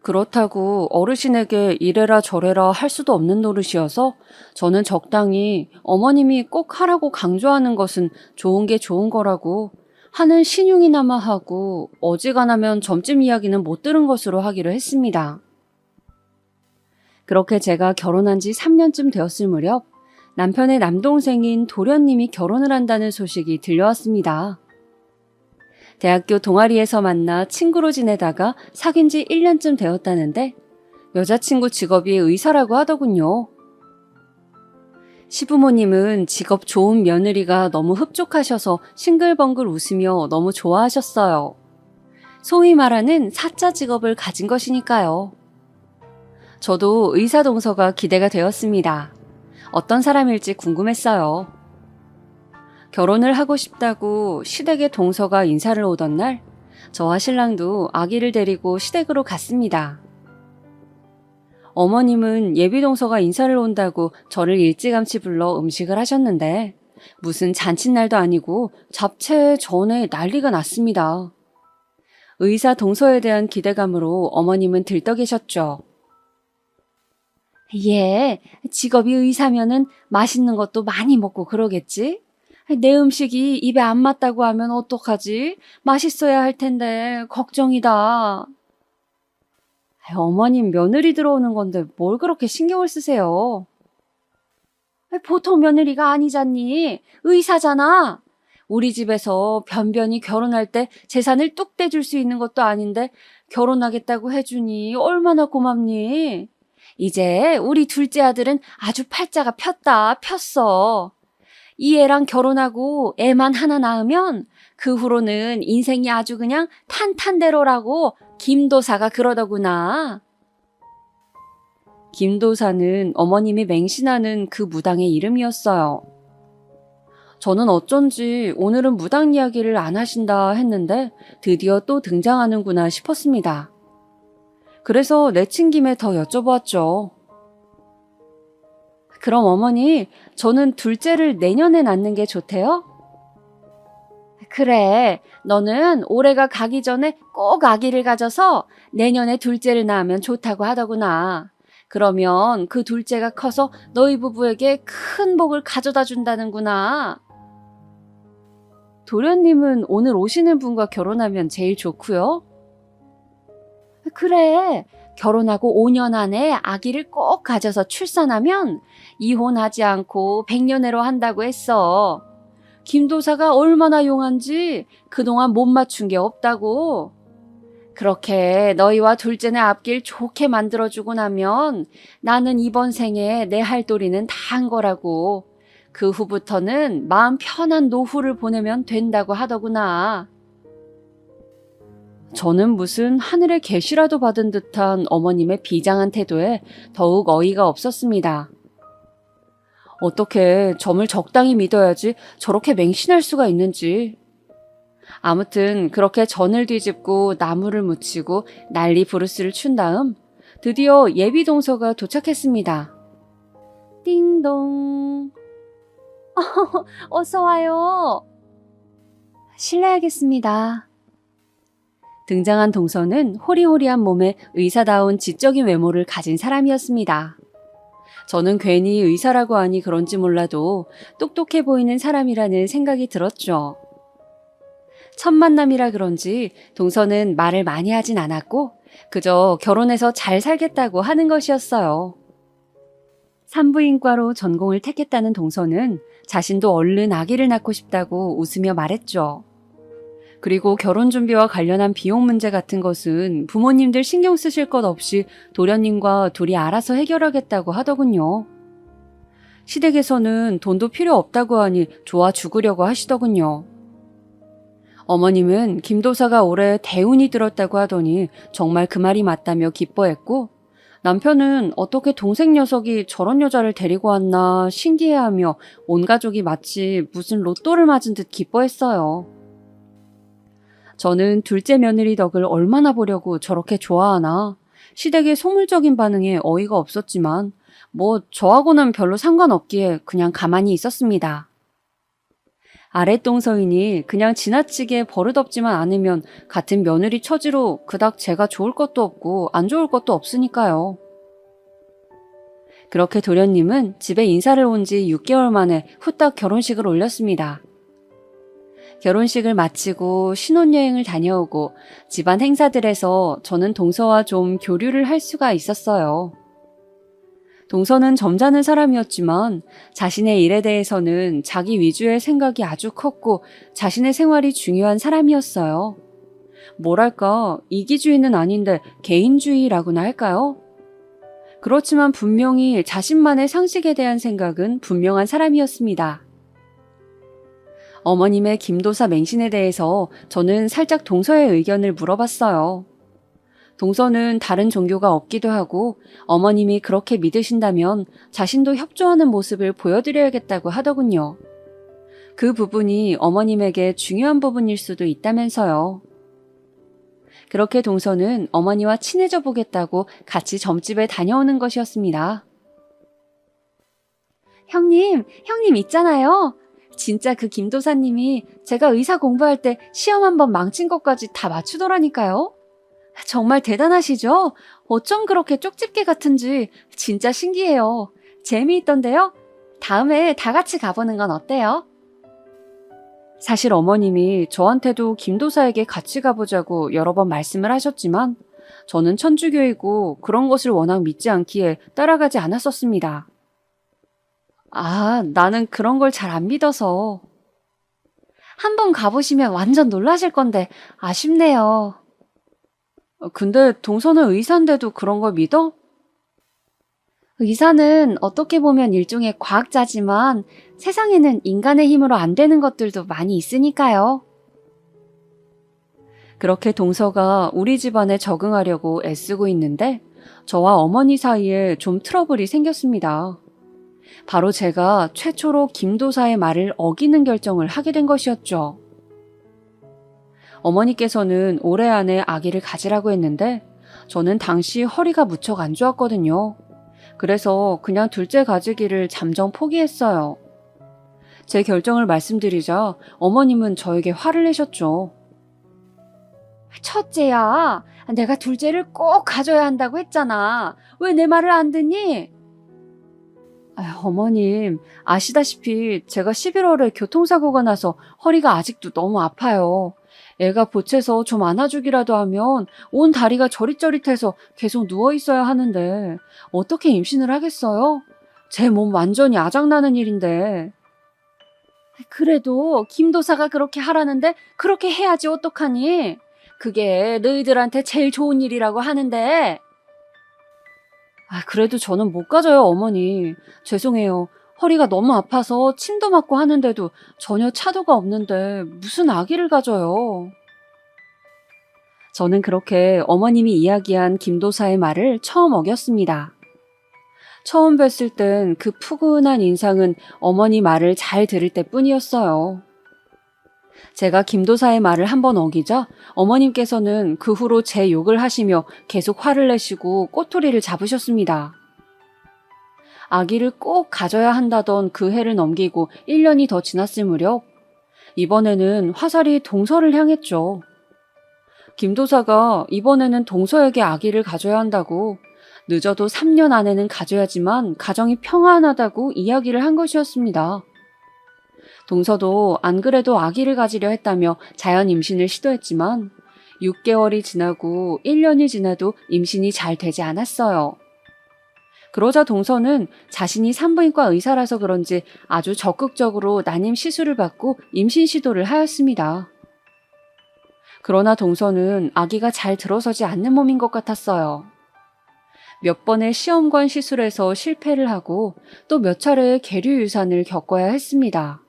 그렇다고 어르신에게 이래라 저래라 할 수도 없는 노릇이어서 저는 적당히 어머님이 꼭 하라고 강조하는 것은 좋은 게 좋은 거라고 하는 신용이나마 하고 어지간하면 점집 이야기는 못 들은 것으로 하기로 했습니다. 그렇게 제가 결혼한 지 3년쯤 되었을 무렵 남편의 남동생인 도련님이 결혼을 한다는 소식이 들려왔습니다. 대학교 동아리에서 만나 친구로 지내다가 사귄 지 1년쯤 되었다는데 여자친구 직업이 의사라고 하더군요. 시부모님은 직업 좋은 며느리가 너무 흡족하셔서 싱글벙글 웃으며 너무 좋아하셨어요. 소위 말하는 사자 직업을 가진 것이니까요. 저도 의사 동서가 기대가 되었습니다. 어떤 사람일지 궁금했어요. 결혼을 하고 싶다고 시댁의 동서가 인사를 오던 날, 저와 신랑도 아기를 데리고 시댁으로 갔습니다. 어머님은 예비 동서가 인사를 온다고 저를 일찌감치 불러 음식을 하셨는데 무슨 잔칫날도 아니고 잡채 전에 난리가 났습니다. 의사 동서에 대한 기대감으로 어머님은 들떠 계셨죠. 예, 직업이 의사면은 맛있는 것도 많이 먹고 그러겠지? 내 음식이 입에 안 맞다고 하면 어떡하지? 맛있어야 할 텐데 걱정이다. 어머님 며느리 들어오는 건데 뭘 그렇게 신경을 쓰세요? 보통 며느리가 아니잖니. 의사잖아. 우리 집에서 변변히 결혼할 때 재산을 뚝 떼줄 수 있는 것도 아닌데 결혼하겠다고 해주니 얼마나 고맙니? 이제 우리 둘째 아들은 아주 팔자가 폈어. 이 애랑 결혼하고 애만 하나 낳으면 그 후로는 인생이 아주 그냥 탄탄대로라고 김도사가 그러더구나. 김도사는 어머님이 맹신하는 그 무당의 이름이었어요. 저는 어쩐지 오늘은 무당 이야기를 안 하신다 했는데 드디어 또 등장하는구나 싶었습니다. 그래서 내친 김에 더 여쭤보았죠. 그럼 어머니, 저는 둘째를 내년에 낳는 게 좋대요? 그래, 너는 올해가 가기 전에 꼭 아기를 가져서 내년에 둘째를 낳으면 좋다고 하더구나. 그러면 그 둘째가 커서 너희 부부에게 큰 복을 가져다 준다는구나. 도련님은 오늘 오시는 분과 결혼하면 제일 좋고요. 그래, 결혼하고 5년 안에 아기를 꼭 가져서 출산하면 이혼하지 않고 백년해로 한다고 했어. 김도사가 얼마나 용한지 그동안 못 맞춘 게 없다고. 그렇게 너희와 둘째네 앞길 좋게 만들어주고 나면 나는 이번 생에 내 할 도리는 다 한 거라고. 그 후부터는 마음 편한 노후를 보내면 된다고 하더구나. 저는 무슨 하늘의 계시라도 받은 듯한 어머님의 비장한 태도에 더욱 어이가 없었습니다. 어떻게 점을 적당히 믿어야지 저렇게 맹신할 수가 있는지. 아무튼 그렇게 전을 뒤집고 나무를 묻히고 난리 부르스를 춘 다음 드디어 예비 동서가 도착했습니다. 띵동. 어서 와요. 실례하겠습니다. 등장한 동서는 호리호리한 몸에 의사다운 지적인 외모를 가진 사람이었습니다. 저는 괜히 의사라고 하니 그런지 몰라도 똑똑해 보이는 사람이라는 생각이 들었죠. 첫 만남이라 그런지 동서는 말을 많이 하진 않았고 그저 결혼해서 잘 살겠다고 하는 것이었어요. 산부인과로 전공을 택했다는 동서는 자신도 얼른 아기를 낳고 싶다고 웃으며 말했죠. 그리고 결혼 준비와 관련한 비용 문제 같은 것은 부모님들 신경 쓰실 것 없이 도련님과 둘이 알아서 해결하겠다고 하더군요. 시댁에서는 돈도 필요 없다고 하니 좋아 죽으려고 하시더군요. 어머님은 김도사가 올해 대운이 들었다고 하더니 정말 그 말이 맞다며 기뻐했고 남편은 어떻게 동생 녀석이 저런 여자를 데리고 왔나 신기해하며 온 가족이 마치 무슨 로또를 맞은 듯 기뻐했어요. 저는 둘째 며느리 덕을 얼마나 보려고 저렇게 좋아하나 시댁의 속물적인 반응에 어이가 없었지만 뭐 저하고는 별로 상관없기에 그냥 가만히 있었습니다. 아랫동서이니 그냥 지나치게 버릇없지만 않으면 같은 며느리 처지로 그닥 제가 좋을 것도 없고 안 좋을 것도 없으니까요. 그렇게 도련님은 집에 인사를 온 지 6개월 만에 후딱 결혼식을 올렸습니다. 결혼식을 마치고 신혼여행을 다녀오고 집안 행사들에서 저는 동서와 좀 교류를 할 수가 있었어요. 동서는 점잖은 사람이었지만 자신의 일에 대해서는 자기 위주의 생각이 아주 컸고 자신의 생활이 중요한 사람이었어요. 뭐랄까, 이기주의는 아닌데 개인주의라고나 할까요? 그렇지만 분명히 자신만의 상식에 대한 생각은 분명한 사람이었습니다. 어머님의 김도사 맹신에 대해서 저는 살짝 동서의 의견을 물어봤어요. 동서는 다른 종교가 없기도 하고 어머님이 그렇게 믿으신다면 자신도 협조하는 모습을 보여드려야겠다고 하더군요. 그 부분이 어머님에게 중요한 부분일 수도 있다면서요. 그렇게 동서는 어머니와 친해져 보겠다고 같이 점집에 다녀오는 것이었습니다. 형님 있잖아요. 진짜 그 김도사님이 제가 의사 공부할 때 시험 한 번 망친 것까지 다 맞추더라니까요. 정말 대단하시죠? 어쩜 그렇게 쪽집게 같은지 진짜 신기해요. 재미있던데요? 다음에 다 같이 가보는 건 어때요? 사실 어머님이 저한테도 김도사에게 같이 가보자고 여러 번 말씀을 하셨지만 저는 천주교이고 그런 것을 워낙 믿지 않기에 따라가지 않았었습니다. 아, 나는 그런 걸 잘 안 믿어서. 한번 가보시면 완전 놀라실 건데 아쉽네요. 근데 동서는 의사인데도 그런 걸 믿어? 의사는 어떻게 보면 일종의 과학자지만 세상에는 인간의 힘으로 안 되는 것들도 많이 있으니까요. 그렇게 동서가 우리 집안에 적응하려고 애쓰고 있는데 저와 어머니 사이에 좀 트러블이 생겼습니다. 바로 제가 최초로 김도사의 말을 어기는 결정을 하게 된 것이었죠. 어머니께서는 올해 안에 아기를 가지라고 했는데 저는 당시 허리가 무척 안 좋았거든요. 그래서 그냥 둘째 가지기를 잠정 포기했어요. 제 결정을 말씀드리자 어머님은 저에게 화를 내셨죠. 첫째야, 내가 둘째를 꼭 가져야 한다고 했잖아. 왜 내 말을 안 듣니? 어머님, 아시다시피 제가 11월에 교통사고가 나서 허리가 아직도 너무 아파요. 애가 보채서 좀 안아주기라도 하면 온 다리가 저릿저릿해서 계속 누워있어야 하는데 어떻게 임신을 하겠어요? 제 몸 완전히 아작나는 일인데. 그래도 김도사가 그렇게 하라는데 그렇게 해야지 어떡하니? 그게 너희들한테 제일 좋은 일이라고 하는데. 그래도 저는 못 가져요, 어머니. 죄송해요. 허리가 너무 아파서 침도 맞고 하는데도 전혀 차도가 없는데 무슨 아기를 가져요. 저는 그렇게 어머님이 이야기한 김도사의 말을 처음 어겼습니다. 처음 뵀을 땐 그 푸근한 인상은 어머니 말을 잘 들을 때뿐이었어요. 제가 김도사의 말을 한번 어기자 어머님께서는 그 후로 제 욕을 하시며 계속 화를 내시고 꼬투리를 잡으셨습니다. 아기를 꼭 가져야 한다던 그 해를 넘기고 1년이 더 지났을 무렵 이번에는 화살이 동서를 향했죠. 김도사가 이번에는 동서에게 아기를 가져야 한다고 늦어도 3년 안에는 가져야지만 가정이 평안하다고 이야기를 한 것이었습니다. 동서도 안 그래도 아기를 가지려 했다며 자연 임신을 시도했지만 6개월이 지나고 1년이 지나도 임신이 잘 되지 않았어요. 그러자 동서는 자신이 산부인과 의사라서 그런지 아주 적극적으로 난임 시술을 받고 임신 시도를 하였습니다. 그러나 동서는 아기가 잘 들어서지 않는 몸인 것 같았어요. 몇 번의 시험관 시술에서 실패를 하고 또 몇 차례의 계류 유산을 겪어야 했습니다.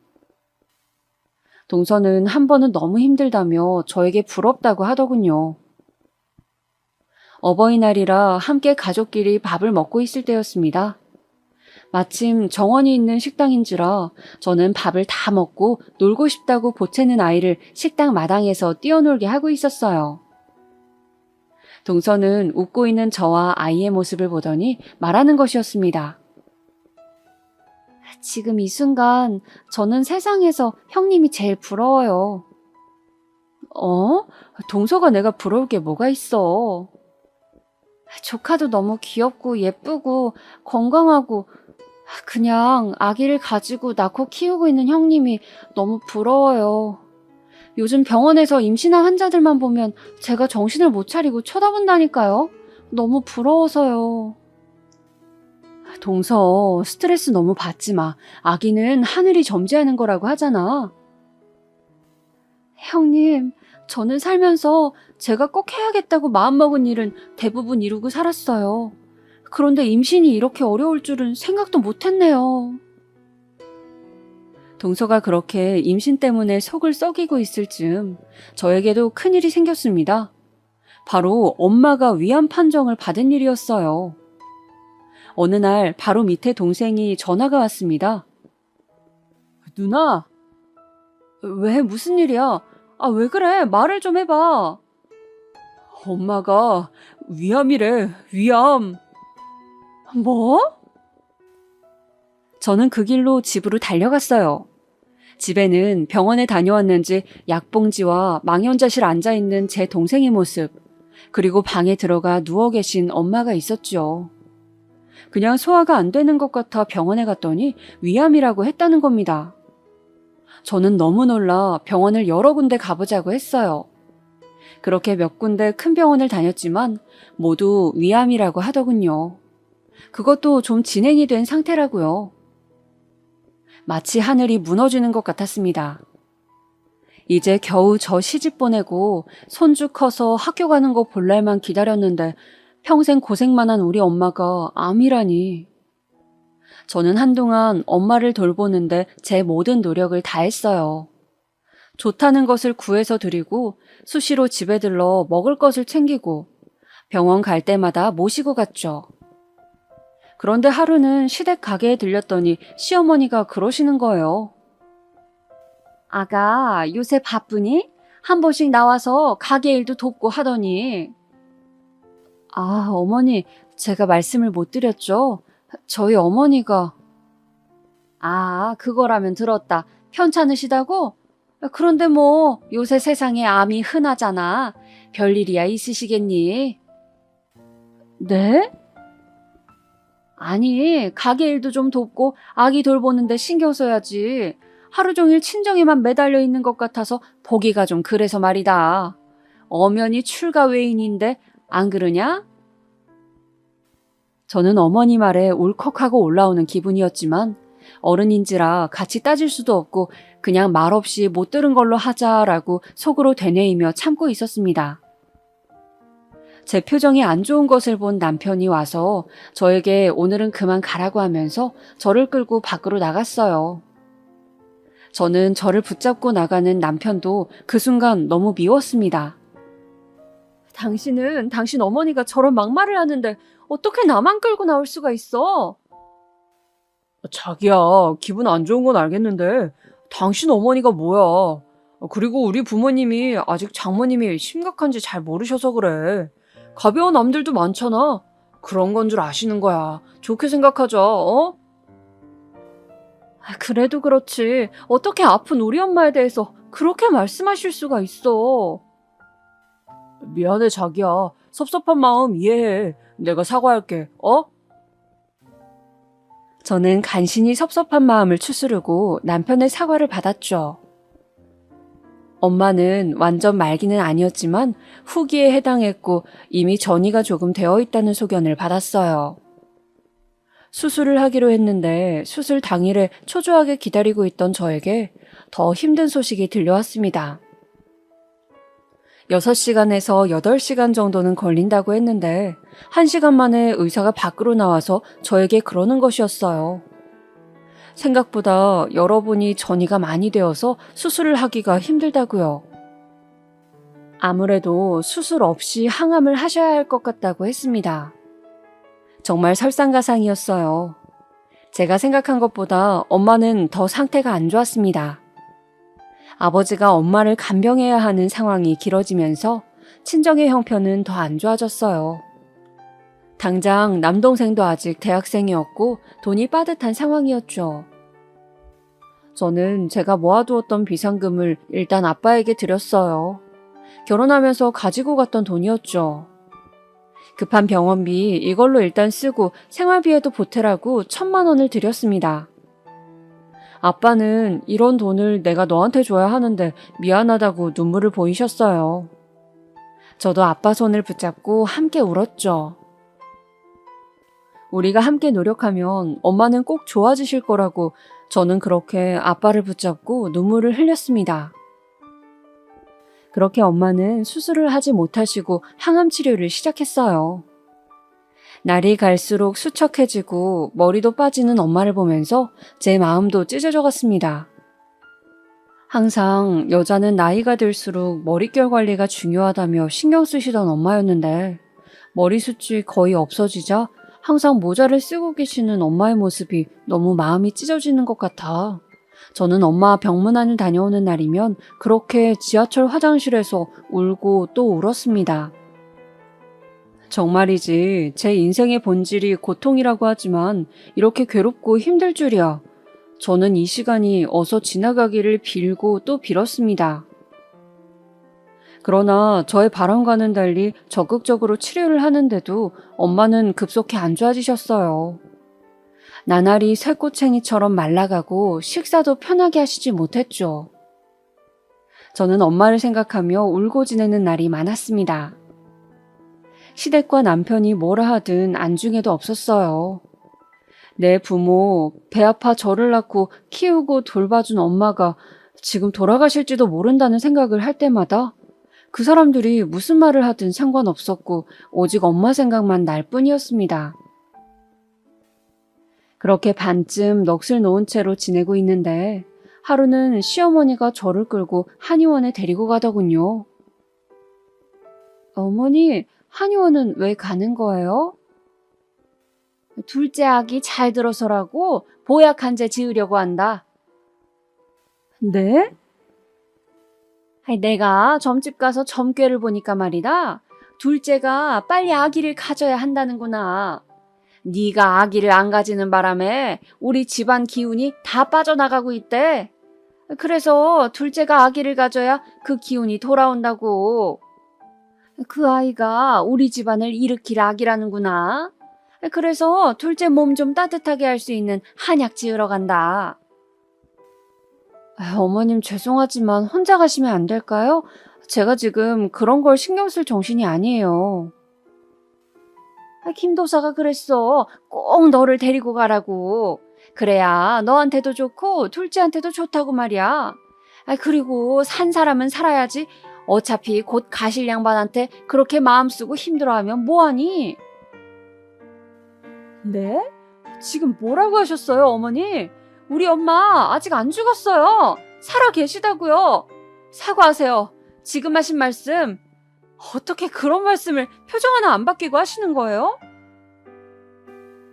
동서는 한 번은 너무 힘들다며 저에게 부럽다고 하더군요. 어버이날이라 함께 가족끼리 밥을 먹고 있을 때였습니다. 마침 정원이 있는 식당인지라 저는 밥을 다 먹고 놀고 싶다고 보채는 아이를 식당 마당에서 뛰어놀게 하고 있었어요. 동서는 웃고 있는 저와 아이의 모습을 보더니 말하는 것이었습니다. 지금 이 순간 저는 세상에서 형님이 제일 부러워요. 동서가 내가 부러울 게 뭐가 있어? 조카도 너무 귀엽고 예쁘고 건강하고 그냥 아기를 가지고 낳고 키우고 있는 형님이 너무 부러워요. 요즘 병원에서 임신한 환자들만 보면 제가 정신을 못 차리고 쳐다본다니까요. 너무 부러워서요. 동서, 스트레스 너무 받지 마. 아기는 하늘이 점지하는 거라고 하잖아. 형님, 저는 살면서 제가 꼭 해야겠다고 마음먹은 일은 대부분 이루고 살았어요. 그런데 임신이 이렇게 어려울 줄은 생각도 못했네요. 동서가 그렇게 임신 때문에 속을 썩이고 있을 즈음 저에게도 큰일이 생겼습니다. 바로 엄마가 위암 판정을 받은 일이었어요. 어느 날 바로 밑에 동생이 전화가 왔습니다. 누나, 왜 무슨 일이야? 왜 그래? 말을 좀 해봐. 엄마가 위암이래, 위암. 뭐? 저는 그 길로 집으로 달려갔어요. 집에는 병원에 다녀왔는지 약봉지와 망연자실 앉아있는 제 동생의 모습, 그리고 방에 들어가 누워 계신 엄마가 있었죠. 그냥 소화가 안 되는 것 같아 병원에 갔더니 위암이라고 했다는 겁니다. 저는 너무 놀라 병원을 여러 군데 가보자고 했어요. 그렇게 몇 군데 큰 병원을 다녔지만 모두 위암이라고 하더군요. 그것도 좀 진행이 된 상태라고요. 마치 하늘이 무너지는 것 같았습니다. 이제 겨우 저 시집 보내고 손주 커서 학교 가는 거 볼 날만 기다렸는데 평생 고생만 한 우리 엄마가 암이라니. 저는 한동안 엄마를 돌보는데 제 모든 노력을 다했어요. 좋다는 것을 구해서 드리고 수시로 집에 들러 먹을 것을 챙기고 병원 갈 때마다 모시고 갔죠. 그런데 하루는 시댁 가게에 들렸더니 시어머니가 그러시는 거예요. 아가, 요새 바쁘니? 한 번씩 나와서 가게 일도 돕고 하더니. 아, 어머니, 제가 말씀을 못 드렸죠? 저희 어머니가. 아, 그거라면 들었다. 편찮으시다고? 그런데 뭐 요새 세상에 암이 흔하잖아. 별일이야 있으시겠니? 네? 아니, 가게 일도 좀 돕고 아기 돌보는데 신경 써야지. 하루 종일 친정에만 매달려 있는 것 같아서 보기가 좀 그래서 말이다. 엄연히 출가 외인인데 안 그러냐? 저는 어머니 말에 울컥하고 올라오는 기분이었지만 어른인지라 같이 따질 수도 없고 그냥 말없이 못 들은 걸로 하자라고 속으로 되뇌이며 참고 있었습니다. 제 표정이 안 좋은 것을 본 남편이 와서 저에게 오늘은 그만 가라고 하면서 저를 끌고 밖으로 나갔어요. 저는 저를 붙잡고 나가는 남편도 그 순간 너무 미웠습니다. 당신은 당신 어머니가 저런 막말을 하는데 어떻게 나만 끌고 나올 수가 있어? 자기야, 기분 안 좋은 건 알겠는데 당신 어머니가 뭐야? 그리고 우리 부모님이 아직 장모님이 심각한지 잘 모르셔서 그래. 가벼운 암들도 많잖아. 그런 건 줄 아시는 거야. 좋게 생각하자, 어? 그래도 그렇지. 어떻게 아픈 우리 엄마에 대해서 그렇게 말씀하실 수가 있어? 미안해, 자기야. 섭섭한 마음 이해해. 내가 사과할게, 어? 저는 간신히 섭섭한 마음을 추스르고 남편의 사과를 받았죠. 엄마는 완전 말기는 아니었지만 후기에 해당했고 이미 전이가 조금 되어 있다는 소견을 받았어요. 수술을 하기로 했는데 수술 당일에 초조하게 기다리고 있던 저에게 더 힘든 소식이 들려왔습니다. 6시간에서 8시간 정도는 걸린다고 했는데 1시간 만에 의사가 밖으로 나와서 저에게 그러는 것이었어요. 생각보다 여러분이 전이가 많이 되어서 수술을 하기가 힘들다고요. 아무래도 수술 없이 항암을 하셔야 할 것 같다고 했습니다. 정말 설상가상이었어요. 제가 생각한 것보다 엄마는 더 상태가 안 좋았습니다. 아버지가 엄마를 간병해야 하는 상황이 길어지면서 친정의 형편은 더 안 좋아졌어요. 당장 남동생도 아직 대학생이었고 돈이 빠듯한 상황이었죠. 저는 제가 모아두었던 비상금을 일단 아빠에게 드렸어요. 결혼하면서 가지고 갔던 돈이었죠. 급한 병원비 이걸로 일단 쓰고 생활비에도 보태라고 1,000만 원을 드렸습니다. 아빠는 이런 돈을 내가 너한테 줘야 하는데 미안하다고 눈물을 보이셨어요. 저도 아빠 손을 붙잡고 함께 울었죠. 우리가 함께 노력하면 엄마는 꼭 좋아지실 거라고 저는 그렇게 아빠를 붙잡고 눈물을 흘렸습니다. 그렇게 엄마는 수술을 하지 못하시고 항암 치료를 시작했어요. 날이 갈수록 수척해지고 머리도 빠지는 엄마를 보면서 제 마음도 찢어져 갔습니다. 항상 여자는 나이가 들수록 머릿결 관리가 중요하다며 신경 쓰시던 엄마였는데 머리숱이 거의 없어지자 항상 모자를 쓰고 계시는 엄마의 모습이 너무 마음이 찢어지는 것 같아. 저는 엄마 병문안을 다녀오는 날이면 그렇게 지하철 화장실에서 울고 또 울었습니다. 정말이지 제 인생의 본질이 고통이라고 하지만 이렇게 괴롭고 힘들 줄이야. 저는 이 시간이 어서 지나가기를 빌고 또 빌었습니다. 그러나 저의 바람과는 달리 적극적으로 치료를 하는데도 엄마는 급속히 안 좋아지셨어요. 나날이 쇠꼬챙이처럼 말라가고 식사도 편하게 하시지 못했죠. 저는 엄마를 생각하며 울고 지내는 날이 많았습니다. 시댁과 남편이 뭐라 하든 안중에도 없었어요. 내 부모, 배 아파 저를 낳고 키우고 돌봐준 엄마가 지금 돌아가실지도 모른다는 생각을 할 때마다 그 사람들이 무슨 말을 하든 상관없었고 오직 엄마 생각만 날 뿐이었습니다. 그렇게 반쯤 넋을 놓은 채로 지내고 있는데 하루는 시어머니가 저를 끌고 한의원에 데리고 가더군요. 어머니, 한의원은 왜 가는 거예요? 둘째 아기 잘 들어서라고 보약 한 제 지으려고 한다. 네? 내가 점집 가서 점괘를 보니까 말이다. 둘째가 빨리 아기를 가져야 한다는구나. 네가 아기를 안 가지는 바람에 우리 집안 기운이 다 빠져나가고 있대. 그래서 둘째가 아기를 가져야 그 기운이 돌아온다고. 그 아이가 우리 집안을 일으킬 아기라는구나. 그래서 둘째 몸 좀 따뜻하게 할 수 있는 한약 지으러 간다. 어머님 죄송하지만 혼자 가시면 안 될까요? 제가 지금 그런 걸 신경 쓸 정신이 아니에요. 김도사가 그랬어. 꼭 너를 데리고 가라고. 그래야 너한테도 좋고 둘째한테도 좋다고 말이야. 그리고 산 사람은 살아야지. 어차피 곧 가실 양반한테 그렇게 마음 쓰고 힘들어하면 뭐하니? 네? 지금 뭐라고 하셨어요, 어머니? 우리 엄마 아직 안 죽었어요. 살아 계시다고요. 사과하세요. 지금 하신 말씀 어떻게 그런 말씀을 표정 하나 안 바뀌고 하시는 거예요?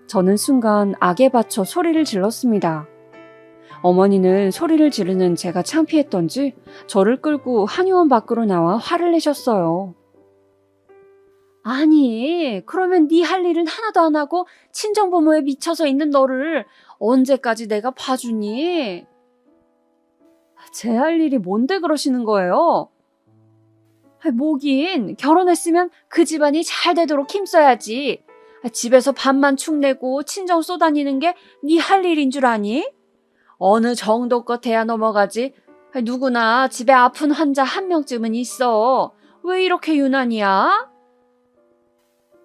저는 순간 악에 받쳐 소리를 질렀습니다. 어머니는 소리를 지르는 제가 창피했던지 저를 끌고 한의원 밖으로 나와 화를 내셨어요. 아니, 그러면 네 할 일은 하나도 안 하고 친정부모에 미쳐서 있는 너를 언제까지 내가 봐주니? 제 할 일이 뭔데 그러시는 거예요? 뭐긴 결혼했으면 그 집안이 잘 되도록 힘써야지. 집에서 밥만 축내고 친정 쏘다니는 게 네 할 일인 줄 아니? 어느 정도껏 돼야 넘어가지. 누구나 집에 아픈 환자 한 명쯤은 있어. 왜 이렇게 유난이야?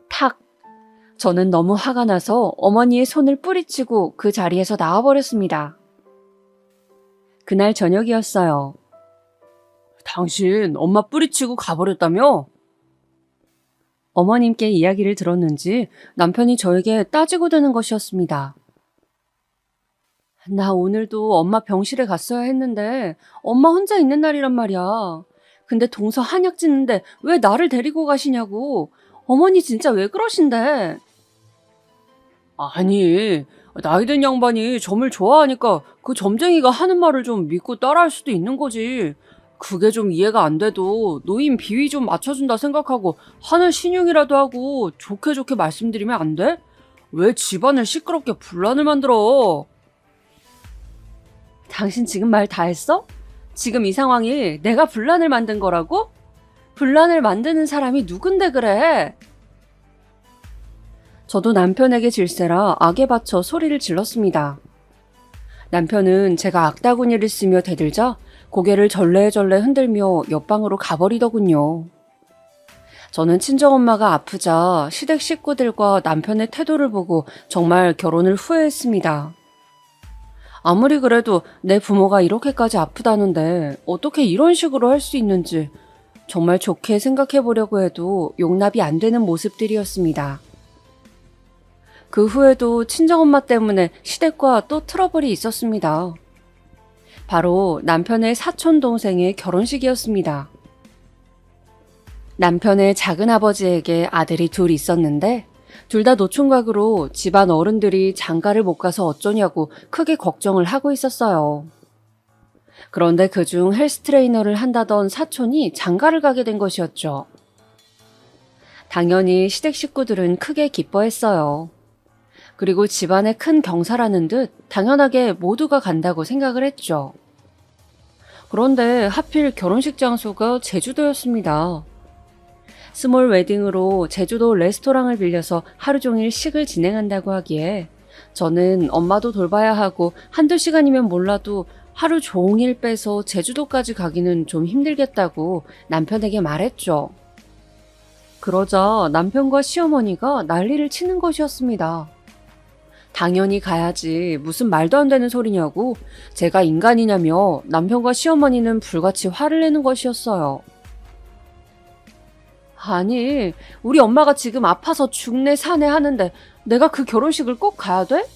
탁! 저는 너무 화가 나서 어머니의 손을 뿌리치고 그 자리에서 나와버렸습니다. 그날 저녁이었어요. 당신 엄마 뿌리치고 가버렸다며? 어머님께 이야기를 들었는지 남편이 저에게 따지고 드는 것이었습니다. 나 오늘도 엄마 병실에 갔어야 했는데 엄마 혼자 있는 날이란 말이야. 근데 동서 한약 짓는데 왜 나를 데리고 가시냐고. 어머니 진짜 왜 그러신데? 아니, 나이 든 양반이 점을 좋아하니까 그 점쟁이가 하는 말을 좀 믿고 따라할 수도 있는 거지. 그게 좀 이해가 안 돼도 노인 비위 좀 맞춰준다 생각하고 하는 신용이라도 하고 좋게 좋게 말씀드리면 안 돼? 왜 집안을 시끄럽게 분란을 만들어? 당신 지금 말 다 했어? 지금 이 상황이 내가 분란을 만든 거라고? 분란을 만드는 사람이 누군데 그래? 저도 남편에게 질세라 악에 받쳐 소리를 질렀습니다. 남편은 제가 악다구니를 쓰며 대들자 고개를 절레절레 흔들며 옆방으로 가버리더군요. 저는 친정엄마가 아프자 시댁 식구들과 남편의 태도를 보고 정말 결혼을 후회했습니다. 아무리 그래도 내 부모가 이렇게까지 아프다는데 어떻게 이런 식으로 할 수 있는지 정말 좋게 생각해 보려고 해도 용납이 안 되는 모습들이었습니다. 그 후에도 친정엄마 때문에 시댁과 또 트러블이 있었습니다. 바로 남편의 사촌 동생의 결혼식이었습니다. 남편의 작은아버지에게 아들이 둘 있었는데 둘 다 노총각으로 집안 어른들이 장가를 못 가서 어쩌냐고 크게 걱정을 하고 있었어요. 그런데 그중 헬스 트레이너를 한다던 사촌이 장가를 가게 된 것이었죠. 당연히 시댁 식구들은 크게 기뻐했어요. 그리고 집안의 큰 경사라는 듯 당연하게 모두가 간다고 생각을 했죠. 그런데 하필 결혼식 장소가 제주도였습니다. 스몰 웨딩으로 제주도 레스토랑을 빌려서 하루 종일 식을 진행한다고 하기에 저는 엄마도 돌봐야 하고 한두 시간이면 몰라도 하루 종일 빼서 제주도까지 가기는 좀 힘들겠다고 남편에게 말했죠. 그러자 남편과 시어머니가 난리를 치는 것이었습니다. 당연히 가야지 무슨 말도 안 되는 소리냐고 제가 인간이냐며 남편과 시어머니는 불같이 화를 내는 것이었어요. 아니, 우리 엄마가 지금 아파서 죽네 사네 하는데 내가 그 결혼식을 꼭 가야 돼?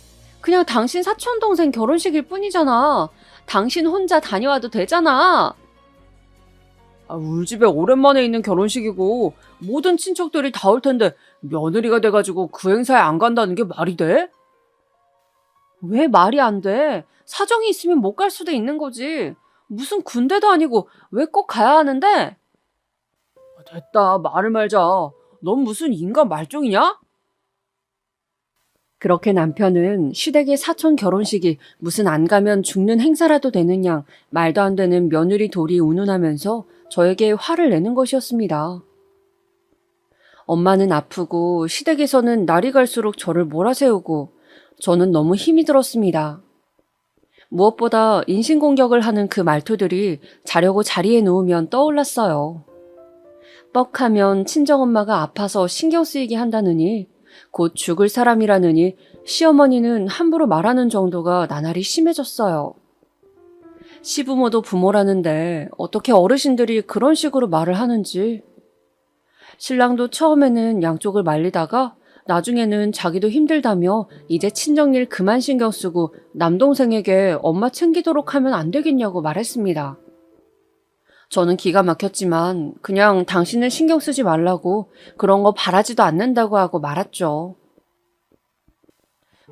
그냥 당신 사촌동생 결혼식일 뿐이잖아. 당신 혼자 다녀와도 되잖아. 우리 집에 오랜만에 있는 결혼식이고 모든 친척들이 다 올 텐데 며느리가 돼가지고 그 행사에 안 간다는 게 말이 돼? 왜 말이 안 돼? 사정이 있으면 못 갈 수도 있는 거지. 무슨 군대도 아니고 왜 꼭 가야 하는데? 됐다, 말을 말자. 넌 무슨 인간 말종이냐? 그렇게 남편은 시댁의 사촌 결혼식이 무슨 안 가면 죽는 행사라도 되는 양 말도 안 되는 며느리 도리 운운하면서 저에게 화를 내는 것이었습니다. 엄마는 아프고 시댁에서는 날이 갈수록 저를 몰아세우고 저는 너무 힘이 들었습니다. 무엇보다 인신공격을 하는 그 말투들이 자려고 자리에 누우면 떠올랐어요. 뻑하면 친정엄마가 아파서 신경 쓰이게 한다느니 곧 죽을 사람이라느니 시어머니는 함부로 말하는 정도가 나날이 심해졌어요. 시부모도 부모라는데 어떻게 어르신들이 그런 식으로 말을 하는지. 신랑도 처음에는 양쪽을 말리다가 나중에는 자기도 힘들다며 이제 친정일 그만 신경 쓰고 남동생에게 엄마 챙기도록 하면 안 되겠냐고 말했습니다. 저는 기가 막혔지만 그냥 당신은 신경 쓰지 말라고 그런 거 바라지도 않는다고 하고 말았죠.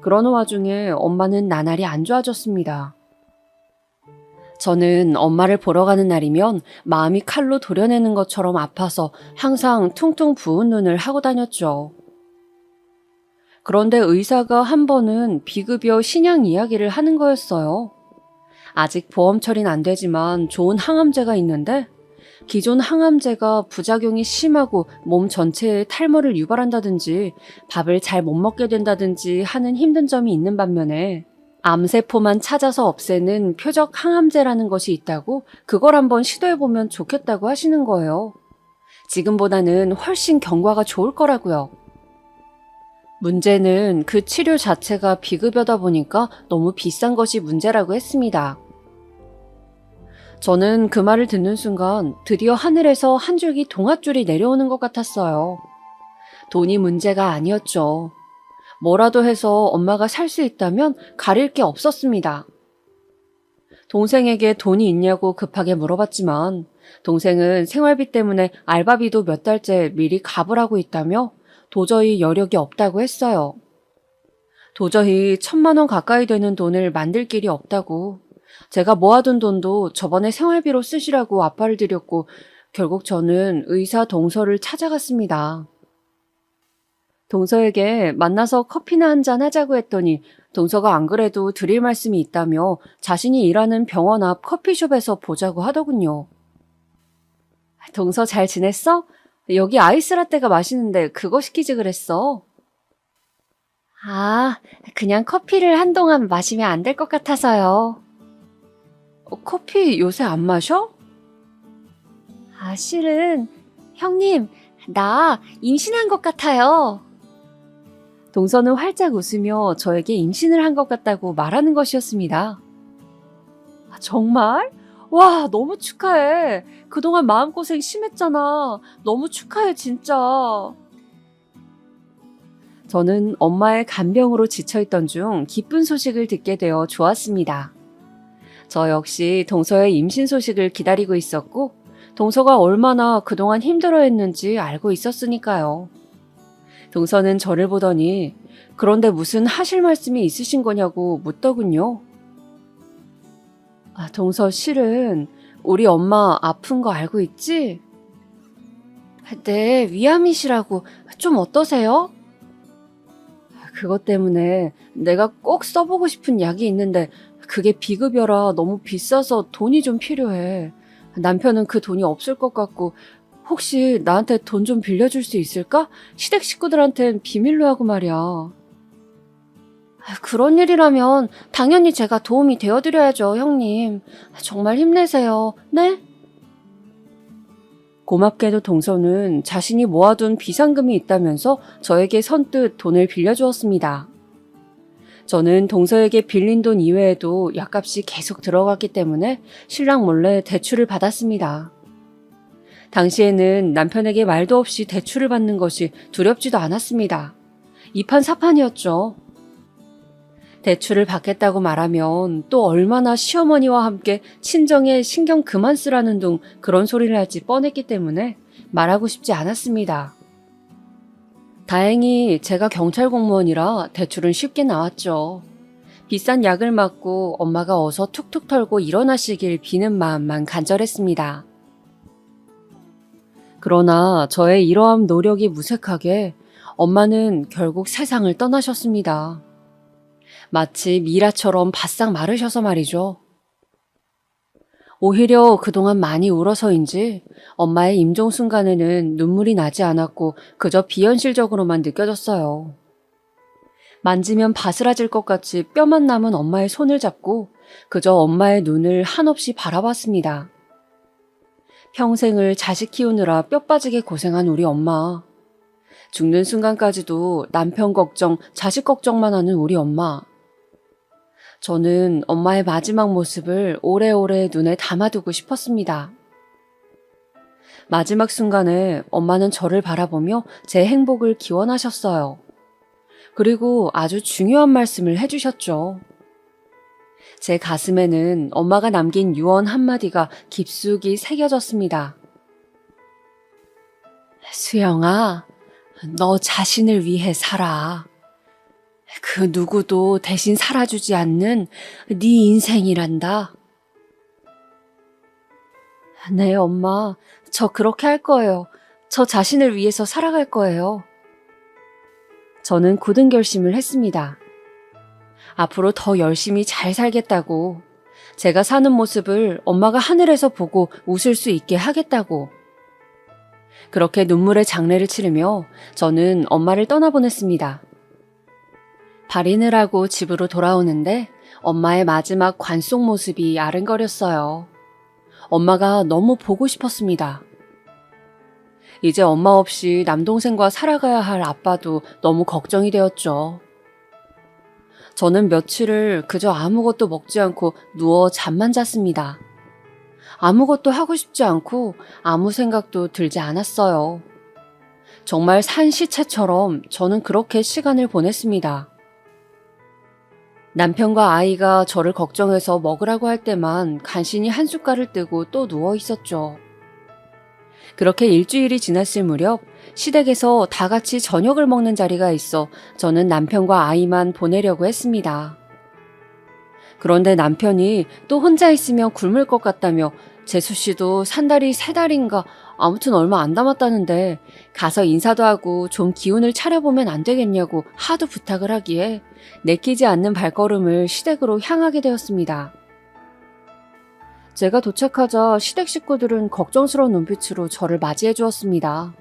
그러는 와중에 엄마는 나날이 안 좋아졌습니다. 저는 엄마를 보러 가는 날이면 마음이 칼로 도려내는 것처럼 아파서 항상 퉁퉁 부은 눈을 하고 다녔죠. 그런데 의사가 한 번은 비급여 신양 이야기를 하는 거였어요. 아직 보험 처리는 안 되지만 좋은 항암제가 있는데 기존 항암제가 부작용이 심하고 몸 전체에 탈모를 유발한다든지 밥을 잘 못 먹게 된다든지 하는 힘든 점이 있는 반면에 암세포만 찾아서 없애는 표적 항암제라는 것이 있다고 그걸 한번 시도해보면 좋겠다고 하시는 거예요. 지금보다는 훨씬 경과가 좋을 거라고요. 문제는 그 치료 자체가 비급여다 보니까 너무 비싼 것이 문제라고 했습니다. 저는 그 말을 듣는 순간 드디어 하늘에서 한 줄기 동아줄이 내려오는 것 같았어요. 돈이 문제가 아니었죠. 뭐라도 해서 엄마가 살 수 있다면 가릴 게 없었습니다. 동생에게 돈이 있냐고 급하게 물어봤지만 동생은 생활비 때문에 알바비도 몇 달째 미리 갑을 하고 있다며 도저히 여력이 없다고 했어요. 도저히 1,000만 원 가까이 되는 돈을 만들 길이 없다고. 제가 모아둔 돈도 저번에 생활비로 쓰시라고 아빠를 드렸고 결국 저는 의사 동서를 찾아갔습니다. 동서에게 만나서 커피나 한잔 하자고 했더니 동서가 안 그래도 드릴 말씀이 있다며 자신이 일하는 병원 앞 커피숍에서 보자고 하더군요. 동서 잘 지냈어? 여기 아이스라떼가 맛있는데 그거 시키지 그랬어. 아, 그냥 커피를 한동안 마시면 안 될 것 같아서요. 커피 요새 안 마셔? 실은 형님, 나 임신한 것 같아요. 동서는 활짝 웃으며 저에게 임신을 한 것 같다고 말하는 것이었습니다. 정말? 와, 너무 축하해. 그동안 마음고생 심했잖아. 너무 축하해, 진짜. 저는 엄마의 간병으로 지쳐있던 중 기쁜 소식을 듣게 되어 좋았습니다. 저 역시 동서의 임신 소식을 기다리고 있었고 동서가 얼마나 그동안 힘들어했는지 알고 있었으니까요. 동서는 저를 보더니 그런데 무슨 하실 말씀이 있으신 거냐고 묻더군요. 동서 실은 우리 엄마 아픈 거 알고 있지? 네, 위암이시라고. 좀 어떠세요? 그것 때문에 내가 꼭 써보고 싶은 약이 있는데 그게 비급여라 너무 비싸서 돈이 좀 필요해. 남편은 그 돈이 없을 것 같고 혹시 나한테 돈 좀 빌려줄 수 있을까? 시댁 식구들한텐 비밀로 하고 말이야. 그런 일이라면 당연히 제가 도움이 되어드려야죠, 형님. 정말 힘내세요. 네? 고맙게도 동서는 자신이 모아둔 비상금이 있다면서 저에게 선뜻 돈을 빌려주었습니다. 저는 동서에게 빌린 돈 이외에도 약값이 계속 들어갔기 때문에 신랑 몰래 대출을 받았습니다. 당시에는 남편에게 말도 없이 대출을 받는 것이 두렵지도 않았습니다. 이판사판이었죠. 대출을 받겠다고 말하면 또 얼마나 시어머니와 함께 친정에 신경 그만 쓰라는 둥 그런 소리를 할지 뻔했기 때문에 말하고 싶지 않았습니다. 다행히 제가 경찰 공무원이라 대출은 쉽게 나왔죠. 비싼 약을 맞고 엄마가 어서 툭툭 털고 일어나시길 비는 마음만 간절했습니다. 그러나 저의 이러한 노력이 무색하게 엄마는 결국 세상을 떠나셨습니다. 마치 미라처럼 바싹 마르셔서 말이죠. 오히려 그동안 많이 울어서인지 엄마의 임종 순간에는 눈물이 나지 않았고 그저 비현실적으로만 느껴졌어요. 만지면 바스라질 것 같이 뼈만 남은 엄마의 손을 잡고 그저 엄마의 눈을 한없이 바라봤습니다. 평생을 자식 키우느라 뼈 빠지게 고생한 우리 엄마. 죽는 순간까지도 남편 걱정, 자식 걱정만 하는 우리 엄마. 저는 엄마의 마지막 모습을 오래오래 눈에 담아두고 싶었습니다. 마지막 순간에 엄마는 저를 바라보며 제 행복을 기원하셨어요. 그리고 아주 중요한 말씀을 해주셨죠. 제 가슴에는 엄마가 남긴 유언 한마디가 깊숙이 새겨졌습니다. 수영아, 너 자신을 위해 살아. 그 누구도 대신 살아주지 않는 네 인생이란다. 네, 엄마. 저 그렇게 할 거예요. 저 자신을 위해서 살아갈 거예요. 저는 굳은 결심을 했습니다. 앞으로 더 열심히 잘 살겠다고. 제가 사는 모습을 엄마가 하늘에서 보고 웃을 수 있게 하겠다고. 그렇게 눈물의 장례를 치르며 저는 엄마를 떠나보냈습니다. 발인을 하고 집으로 돌아오는데 엄마의 마지막 관 속 모습이 아른거렸어요. 엄마가 너무 보고 싶었습니다. 이제 엄마 없이 남동생과 살아가야 할 아빠도 너무 걱정이 되었죠. 저는 며칠을 그저 아무것도 먹지 않고 누워 잠만 잤습니다. 아무것도 하고 싶지 않고 아무 생각도 들지 않았어요. 정말 산 시체처럼 저는 그렇게 시간을 보냈습니다. 남편과 아이가 저를 걱정해서 먹으라고 할 때만 간신히 한 숟갈을 뜨고 또 누워 있었죠. 그렇게 일주일이 지났을 무렵 시댁에서 다 같이 저녁을 먹는 자리가 있어 저는 남편과 아이만 보내려고 했습니다. 그런데 남편이 또 혼자 있으면 굶을 것 같다며 재수 씨도 산 달이 3달인가 아무튼 얼마 안 남았다는데 가서 인사도 하고 좀 기운을 차려보면 안 되겠냐고 하도 부탁을 하기에 내키지 않는 발걸음을 시댁으로 향하게 되었습니다. 제가 도착하자 시댁 식구들은 걱정스러운 눈빛으로 저를 맞이해 주었습니다.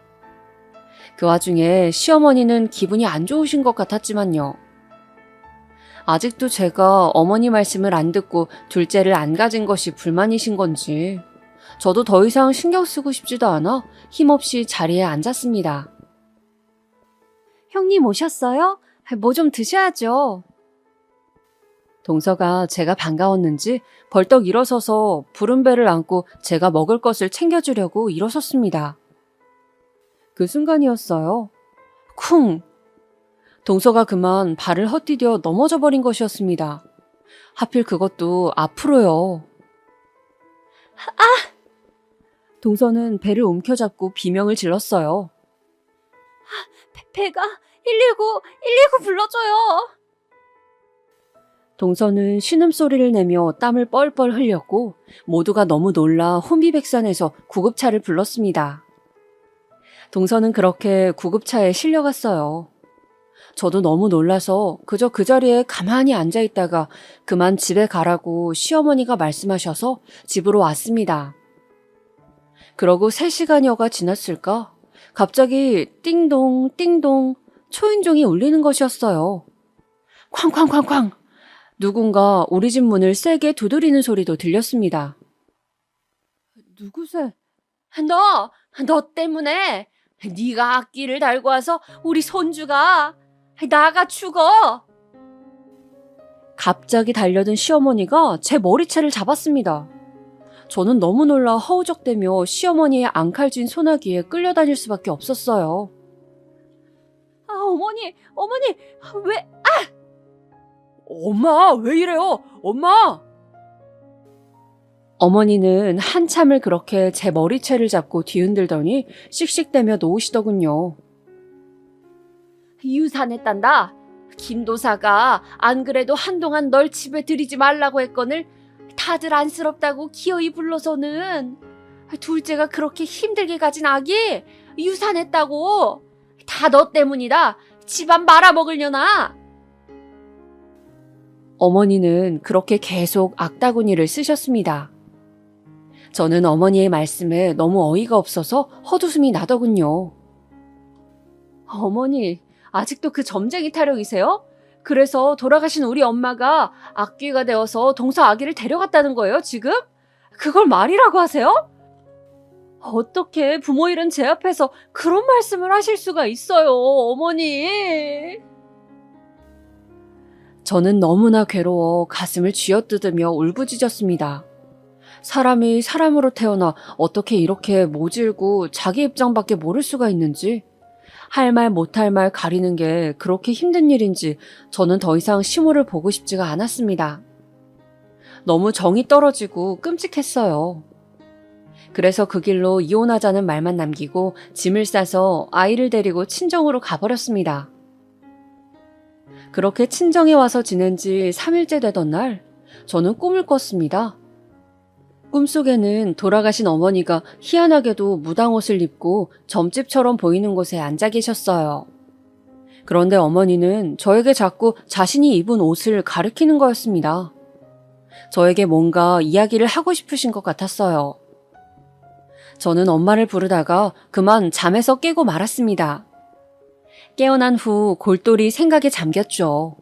그 와중에 시어머니는 기분이 안 좋으신 것 같았지만요. 아직도 제가 어머니 말씀을 안 듣고 둘째를 안 가진 것이 불만이신 건지 저도 더 이상 신경 쓰고 싶지도 않아 힘없이 자리에 앉았습니다. 형님 오셨어요? 뭐 좀 드셔야죠. 동서가 제가 반가웠는지 벌떡 일어서서 부른 배를 안고 제가 먹을 것을 챙겨주려고 일어섰습니다. 그 순간이었어요. 쿵! 동서가 그만 발을 헛디뎌 넘어져 버린 것이었습니다. 하필 그것도 앞으로요. 아! 동서는 배를 움켜잡고 비명을 질렀어요. 배가 119 불러줘요. 동서는 신음소리를 내며 땀을 뻘뻘 흘렸고 모두가 너무 놀라 혼비백산해서 구급차를 불렀습니다. 동서는 그렇게 구급차에 실려갔어요. 저도 너무 놀라서 그저 그 자리에 가만히 앉아 있다가 그만 집에 가라고 시어머니가 말씀하셔서 집으로 왔습니다. 그러고 3시간여가 지났을까? 갑자기 띵동 띵동 초인종이 울리는 것이었어요. 쾅쾅쾅쾅! 누군가 우리 집 문을 세게 두드리는 소리도 들렸습니다. 누구세? 너 때문에 네가 악기를 달고 와서 우리 손주가 나가 죽어. 갑자기 달려든 시어머니가 제 머리채를 잡았습니다. 저는 너무 놀라 허우적대며 시어머니의 앙칼진 소나기에 끌려다닐 수밖에 없었어요. 어머니, 왜? 엄마, 왜 이래요? 엄마! 어머니는 한참을 그렇게 제 머리채를 잡고 뒤흔들더니 씩씩대며 놓으시더군요. 유산했단다. 김도사가 안 그래도 한동안 널 집에 들이지 말라고 했거늘 다들 안쓰럽다고 기어이 불러서는 둘째가 그렇게 힘들게 가진 아기 유산했다고. 다 너 때문이다. 집안 말아먹으려나. 어머니는 그렇게 계속 악다구니를 쓰셨습니다. 저는 어머니의 말씀에 너무 어이가 없어서 헛웃음이 나더군요. 어머니, 아직도 그 점쟁이 타령이세요? 그래서 돌아가신 우리 엄마가 악귀가 되어서 동서 아기를 데려갔다는 거예요, 지금? 그걸 말이라고 하세요? 어떻게 부모 잃은 제 앞에서 그런 말씀을 하실 수가 있어요, 어머니. 저는 너무나 괴로워 가슴을 쥐어뜯으며 울부짖었습니다. 사람이 사람으로 태어나 어떻게 이렇게 모질고 자기 입장밖에 모를 수가 있는지, 할 말 못할 말 가리는 게 그렇게 힘든 일인지 저는 더 이상 시모를 보고 싶지가 않았습니다. 너무 정이 떨어지고 끔찍했어요. 그래서 그 길로 이혼하자는 말만 남기고 짐을 싸서 아이를 데리고 친정으로 가버렸습니다. 그렇게 친정에 와서 지낸 지 3일째 되던 날, 저는 꿈을 꿨습니다. 꿈속에는 돌아가신 어머니가 희한하게도 무당옷을 입고 점집처럼 보이는 곳에 앉아 계셨어요. 그런데 어머니는 저에게 자꾸 자신이 입은 옷을 가리키는 거였습니다. 저에게 뭔가 이야기를 하고 싶으신 것 같았어요. 저는 엄마를 부르다가 그만 잠에서 깨고 말았습니다. 깨어난 후 골똘히 생각에 잠겼죠.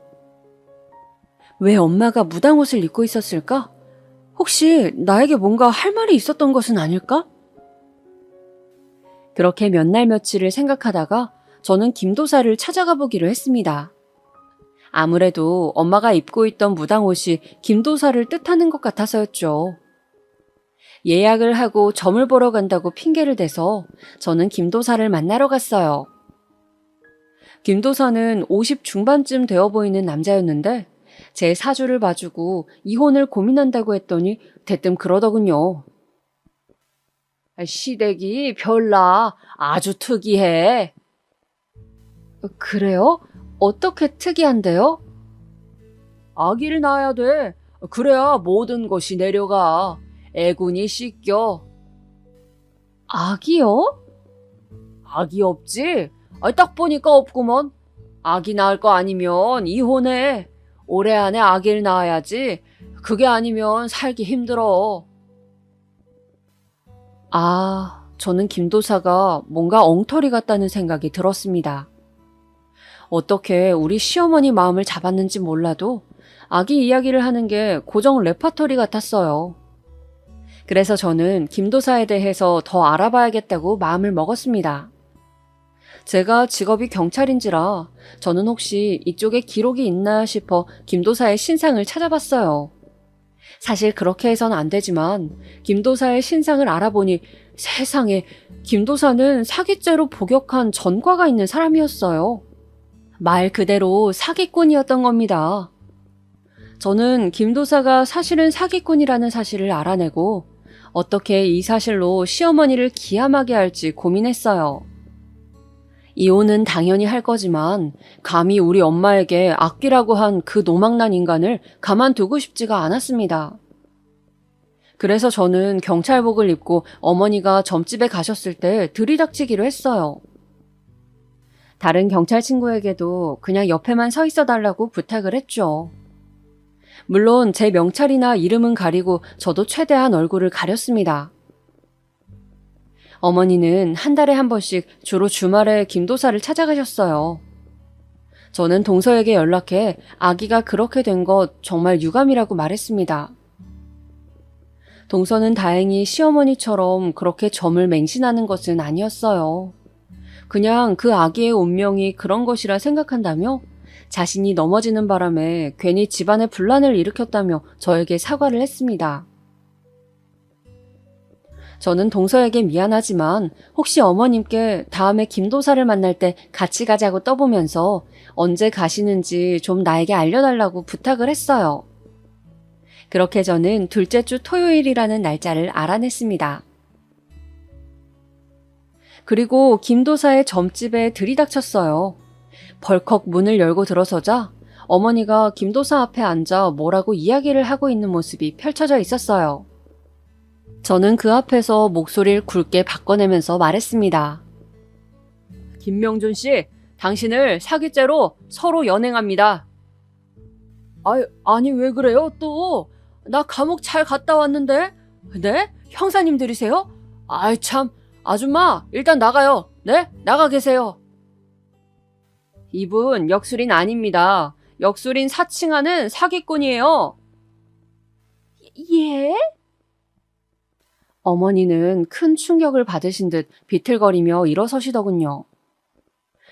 왜 엄마가 무당옷을 입고 있었을까? 혹시 나에게 뭔가 할 말이 있었던 것은 아닐까? 그렇게 몇 날 며칠을 생각하다가 저는 김도사를 찾아가 보기로 했습니다. 아무래도 엄마가 입고 있던 무당옷이 김도사를 뜻하는 것 같아서였죠. 예약을 하고 점을 보러 간다고 핑계를 대서 저는 김도사를 만나러 갔어요. 김도사는 50 중반쯤 되어 보이는 남자였는데 제 사주를 봐주고 이혼을 고민한다고 했더니 대뜸 그러더군요. 시댁이 별나 아주 특이해. 그래요? 어떻게 특이한데요? 아기를 낳아야 돼. 그래야 모든 것이 내려가. 애군이 씻겨. 아기요? 아기 없지? 딱 보니까 없구먼. 아기 낳을 거 아니면 이혼해. 올해 안에 아기를 낳아야지. 그게 아니면 살기 힘들어. 저는 김도사가 뭔가 엉터리 같다는 생각이 들었습니다. 어떻게 우리 시어머니 마음을 잡았는지 몰라도 아기 이야기를 하는 게 고정 레퍼토리 같았어요. 그래서 저는 김도사에 대해서 더 알아봐야겠다고 마음을 먹었습니다. 제가 직업이 경찰인지라 저는 혹시 이쪽에 기록이 있나 싶어 김도사의 신상을 찾아봤어요. 사실 그렇게 해선 안 되지만 김도사의 신상을 알아보니 세상에 김도사는 사기죄로 복역한 전과가 있는 사람이었어요. 말 그대로 사기꾼이었던 겁니다. 저는 김도사가 사실은 사기꾼이라는 사실을 알아내고 어떻게 이 사실로 시어머니를 기함하게 할지 고민했어요. 이혼은 당연히 할 거지만 감히 우리 엄마에게 악귀라고 한 그 노망난 인간을 가만두고 싶지가 않았습니다. 그래서 저는 경찰복을 입고 어머니가 점집에 가셨을 때 들이닥치기로 했어요. 다른 경찰 친구에게도 그냥 옆에만 서 있어 달라고 부탁을 했죠. 물론 제 명찰이나 이름은 가리고 저도 최대한 얼굴을 가렸습니다. 어머니는 한 달에 한 번씩 주로 주말에 김도사를 찾아가셨어요. 저는 동서에게 연락해 아기가 그렇게 된 것 정말 유감이라고 말했습니다. 동서는 다행히 시어머니처럼 그렇게 점을 맹신하는 것은 아니었어요. 그냥 그 아기의 운명이 그런 것이라 생각한다며 자신이 넘어지는 바람에 괜히 집안에 분란을 일으켰다며 저에게 사과를 했습니다. 저는 동서에게 미안하지만 혹시 어머님께 다음에 김도사를 만날 때 같이 가자고 떠보면서 언제 가시는지 좀 나에게 알려달라고 부탁을 했어요. 그렇게 저는 둘째 주 토요일이라는 날짜를 알아냈습니다. 그리고 김도사의 점집에 들이닥쳤어요. 벌컥 문을 열고 들어서자 어머니가 김도사 앞에 앉아 뭐라고 이야기를 하고 있는 모습이 펼쳐져 있었어요. 저는 그 앞에서 목소리를 굵게 바꿔내면서 말했습니다. 김명준 씨, 당신을 사기죄로 서로 연행합니다. 아니 왜 그래요 또? 나 감옥 잘 갔다 왔는데? 네? 형사님들이세요? 아이 참, 아줌마 일단 나가요. 네? 나가 계세요. 이분 역술인 아닙니다. 역술인 사칭하는 사기꾼이에요. 예? 어머니는 큰 충격을 받으신 듯 비틀거리며 일어서시더군요.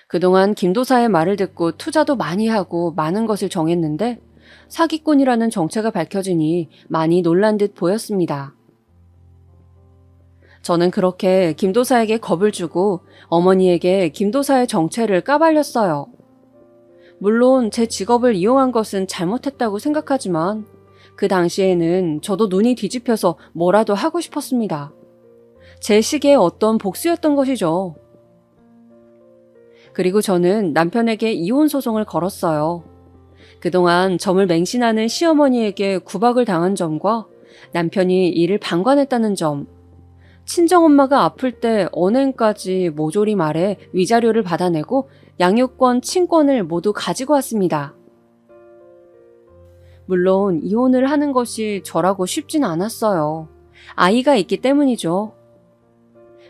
그동안 김도사의 말을 듣고 투자도 많이 하고 많은 것을 정했는데 사기꾼이라는 정체가 밝혀지니 많이 놀란 듯 보였습니다. 저는 그렇게 김도사에게 겁을 주고 어머니에게 김도사의 정체를 까발렸어요. 물론 제 직업을 이용한 것은 잘못했다고 생각하지만 그 당시에는 저도 눈이 뒤집혀서 뭐라도 하고 싶었습니다. 제 시기에 어떤 복수였던 것이죠. 그리고 저는 남편에게 이혼 소송을 걸었어요. 그동안 점을 맹신하는 시어머니에게 구박을 당한 점과 남편이 이를 방관했다는 점, 친정엄마가 아플 때 언행까지 모조리 말해 위자료를 받아내고 양육권, 친권을 모두 가지고 왔습니다. 물론 이혼을 하는 것이 저라고 쉽진 않았어요. 아이가 있기 때문이죠.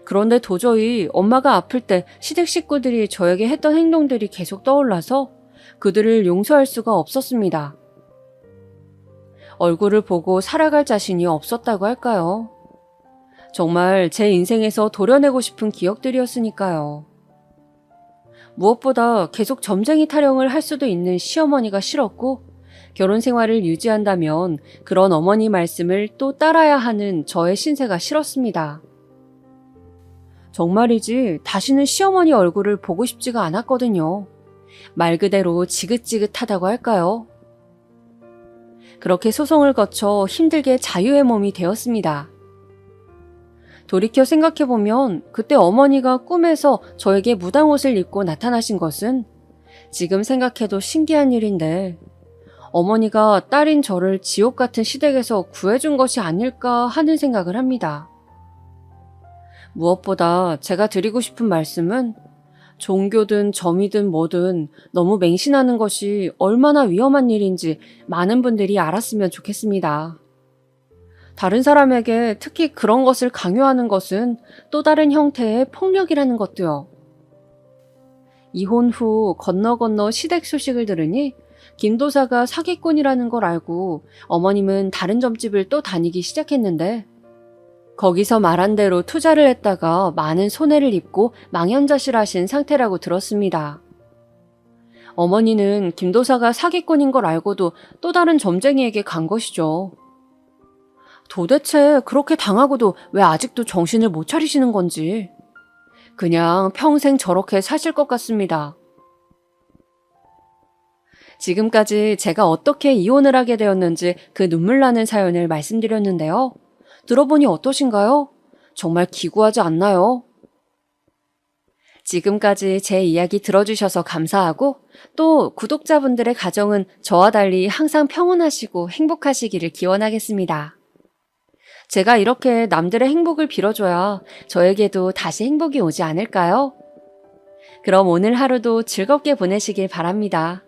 그런데 도저히 엄마가 아플 때 시댁 식구들이 저에게 했던 행동들이 계속 떠올라서 그들을 용서할 수가 없었습니다. 얼굴을 보고 살아갈 자신이 없었다고 할까요? 정말 제 인생에서 도려내고 싶은 기억들이었으니까요. 무엇보다 계속 점쟁이 타령을 할 수도 있는 시어머니가 싫었고 결혼 생활을 유지한다면 그런 어머니 말씀을 또 따라야 하는 저의 신세가 싫었습니다. 정말이지 다시는 시어머니 얼굴을 보고 싶지가 않았거든요. 말 그대로 지긋지긋하다고 할까요? 그렇게 소송을 거쳐 힘들게 자유의 몸이 되었습니다. 돌이켜 생각해보면 그때 어머니가 꿈에서 저에게 무당옷을 입고 나타나신 것은 지금 생각해도 신기한 일인데 어머니가 딸인 저를 지옥 같은 시댁에서 구해준 것이 아닐까 하는 생각을 합니다. 무엇보다 제가 드리고 싶은 말씀은 종교든 점이든 뭐든 너무 맹신하는 것이 얼마나 위험한 일인지 많은 분들이 알았으면 좋겠습니다. 다른 사람에게 특히 그런 것을 강요하는 것은 또 다른 형태의 폭력이라는 것도요. 이혼 후 건너 시댁 소식을 들으니 김도사가 사기꾼이라는 걸 알고 어머님은 다른 점집을 또 다니기 시작했는데 거기서 말한 대로 투자를 했다가 많은 손해를 입고 망연자실하신 상태라고 들었습니다. 어머니는 김도사가 사기꾼인 걸 알고도 또 다른 점쟁이에게 간 것이죠. 도대체 그렇게 당하고도 왜 아직도 정신을 못 차리시는 건지 그냥 평생 저렇게 사실 것 같습니다. 지금까지 제가 어떻게 이혼을 하게 되었는지 그 눈물 나는 사연을 말씀드렸는데요. 들어보니 어떠신가요? 정말 기구하지 않나요? 지금까지 제 이야기 들어주셔서 감사하고 또 구독자분들의 가정은 저와 달리 항상 평온하시고 행복하시기를 기원하겠습니다. 제가 이렇게 남들의 행복을 빌어줘야 저에게도 다시 행복이 오지 않을까요? 그럼 오늘 하루도 즐겁게 보내시길 바랍니다.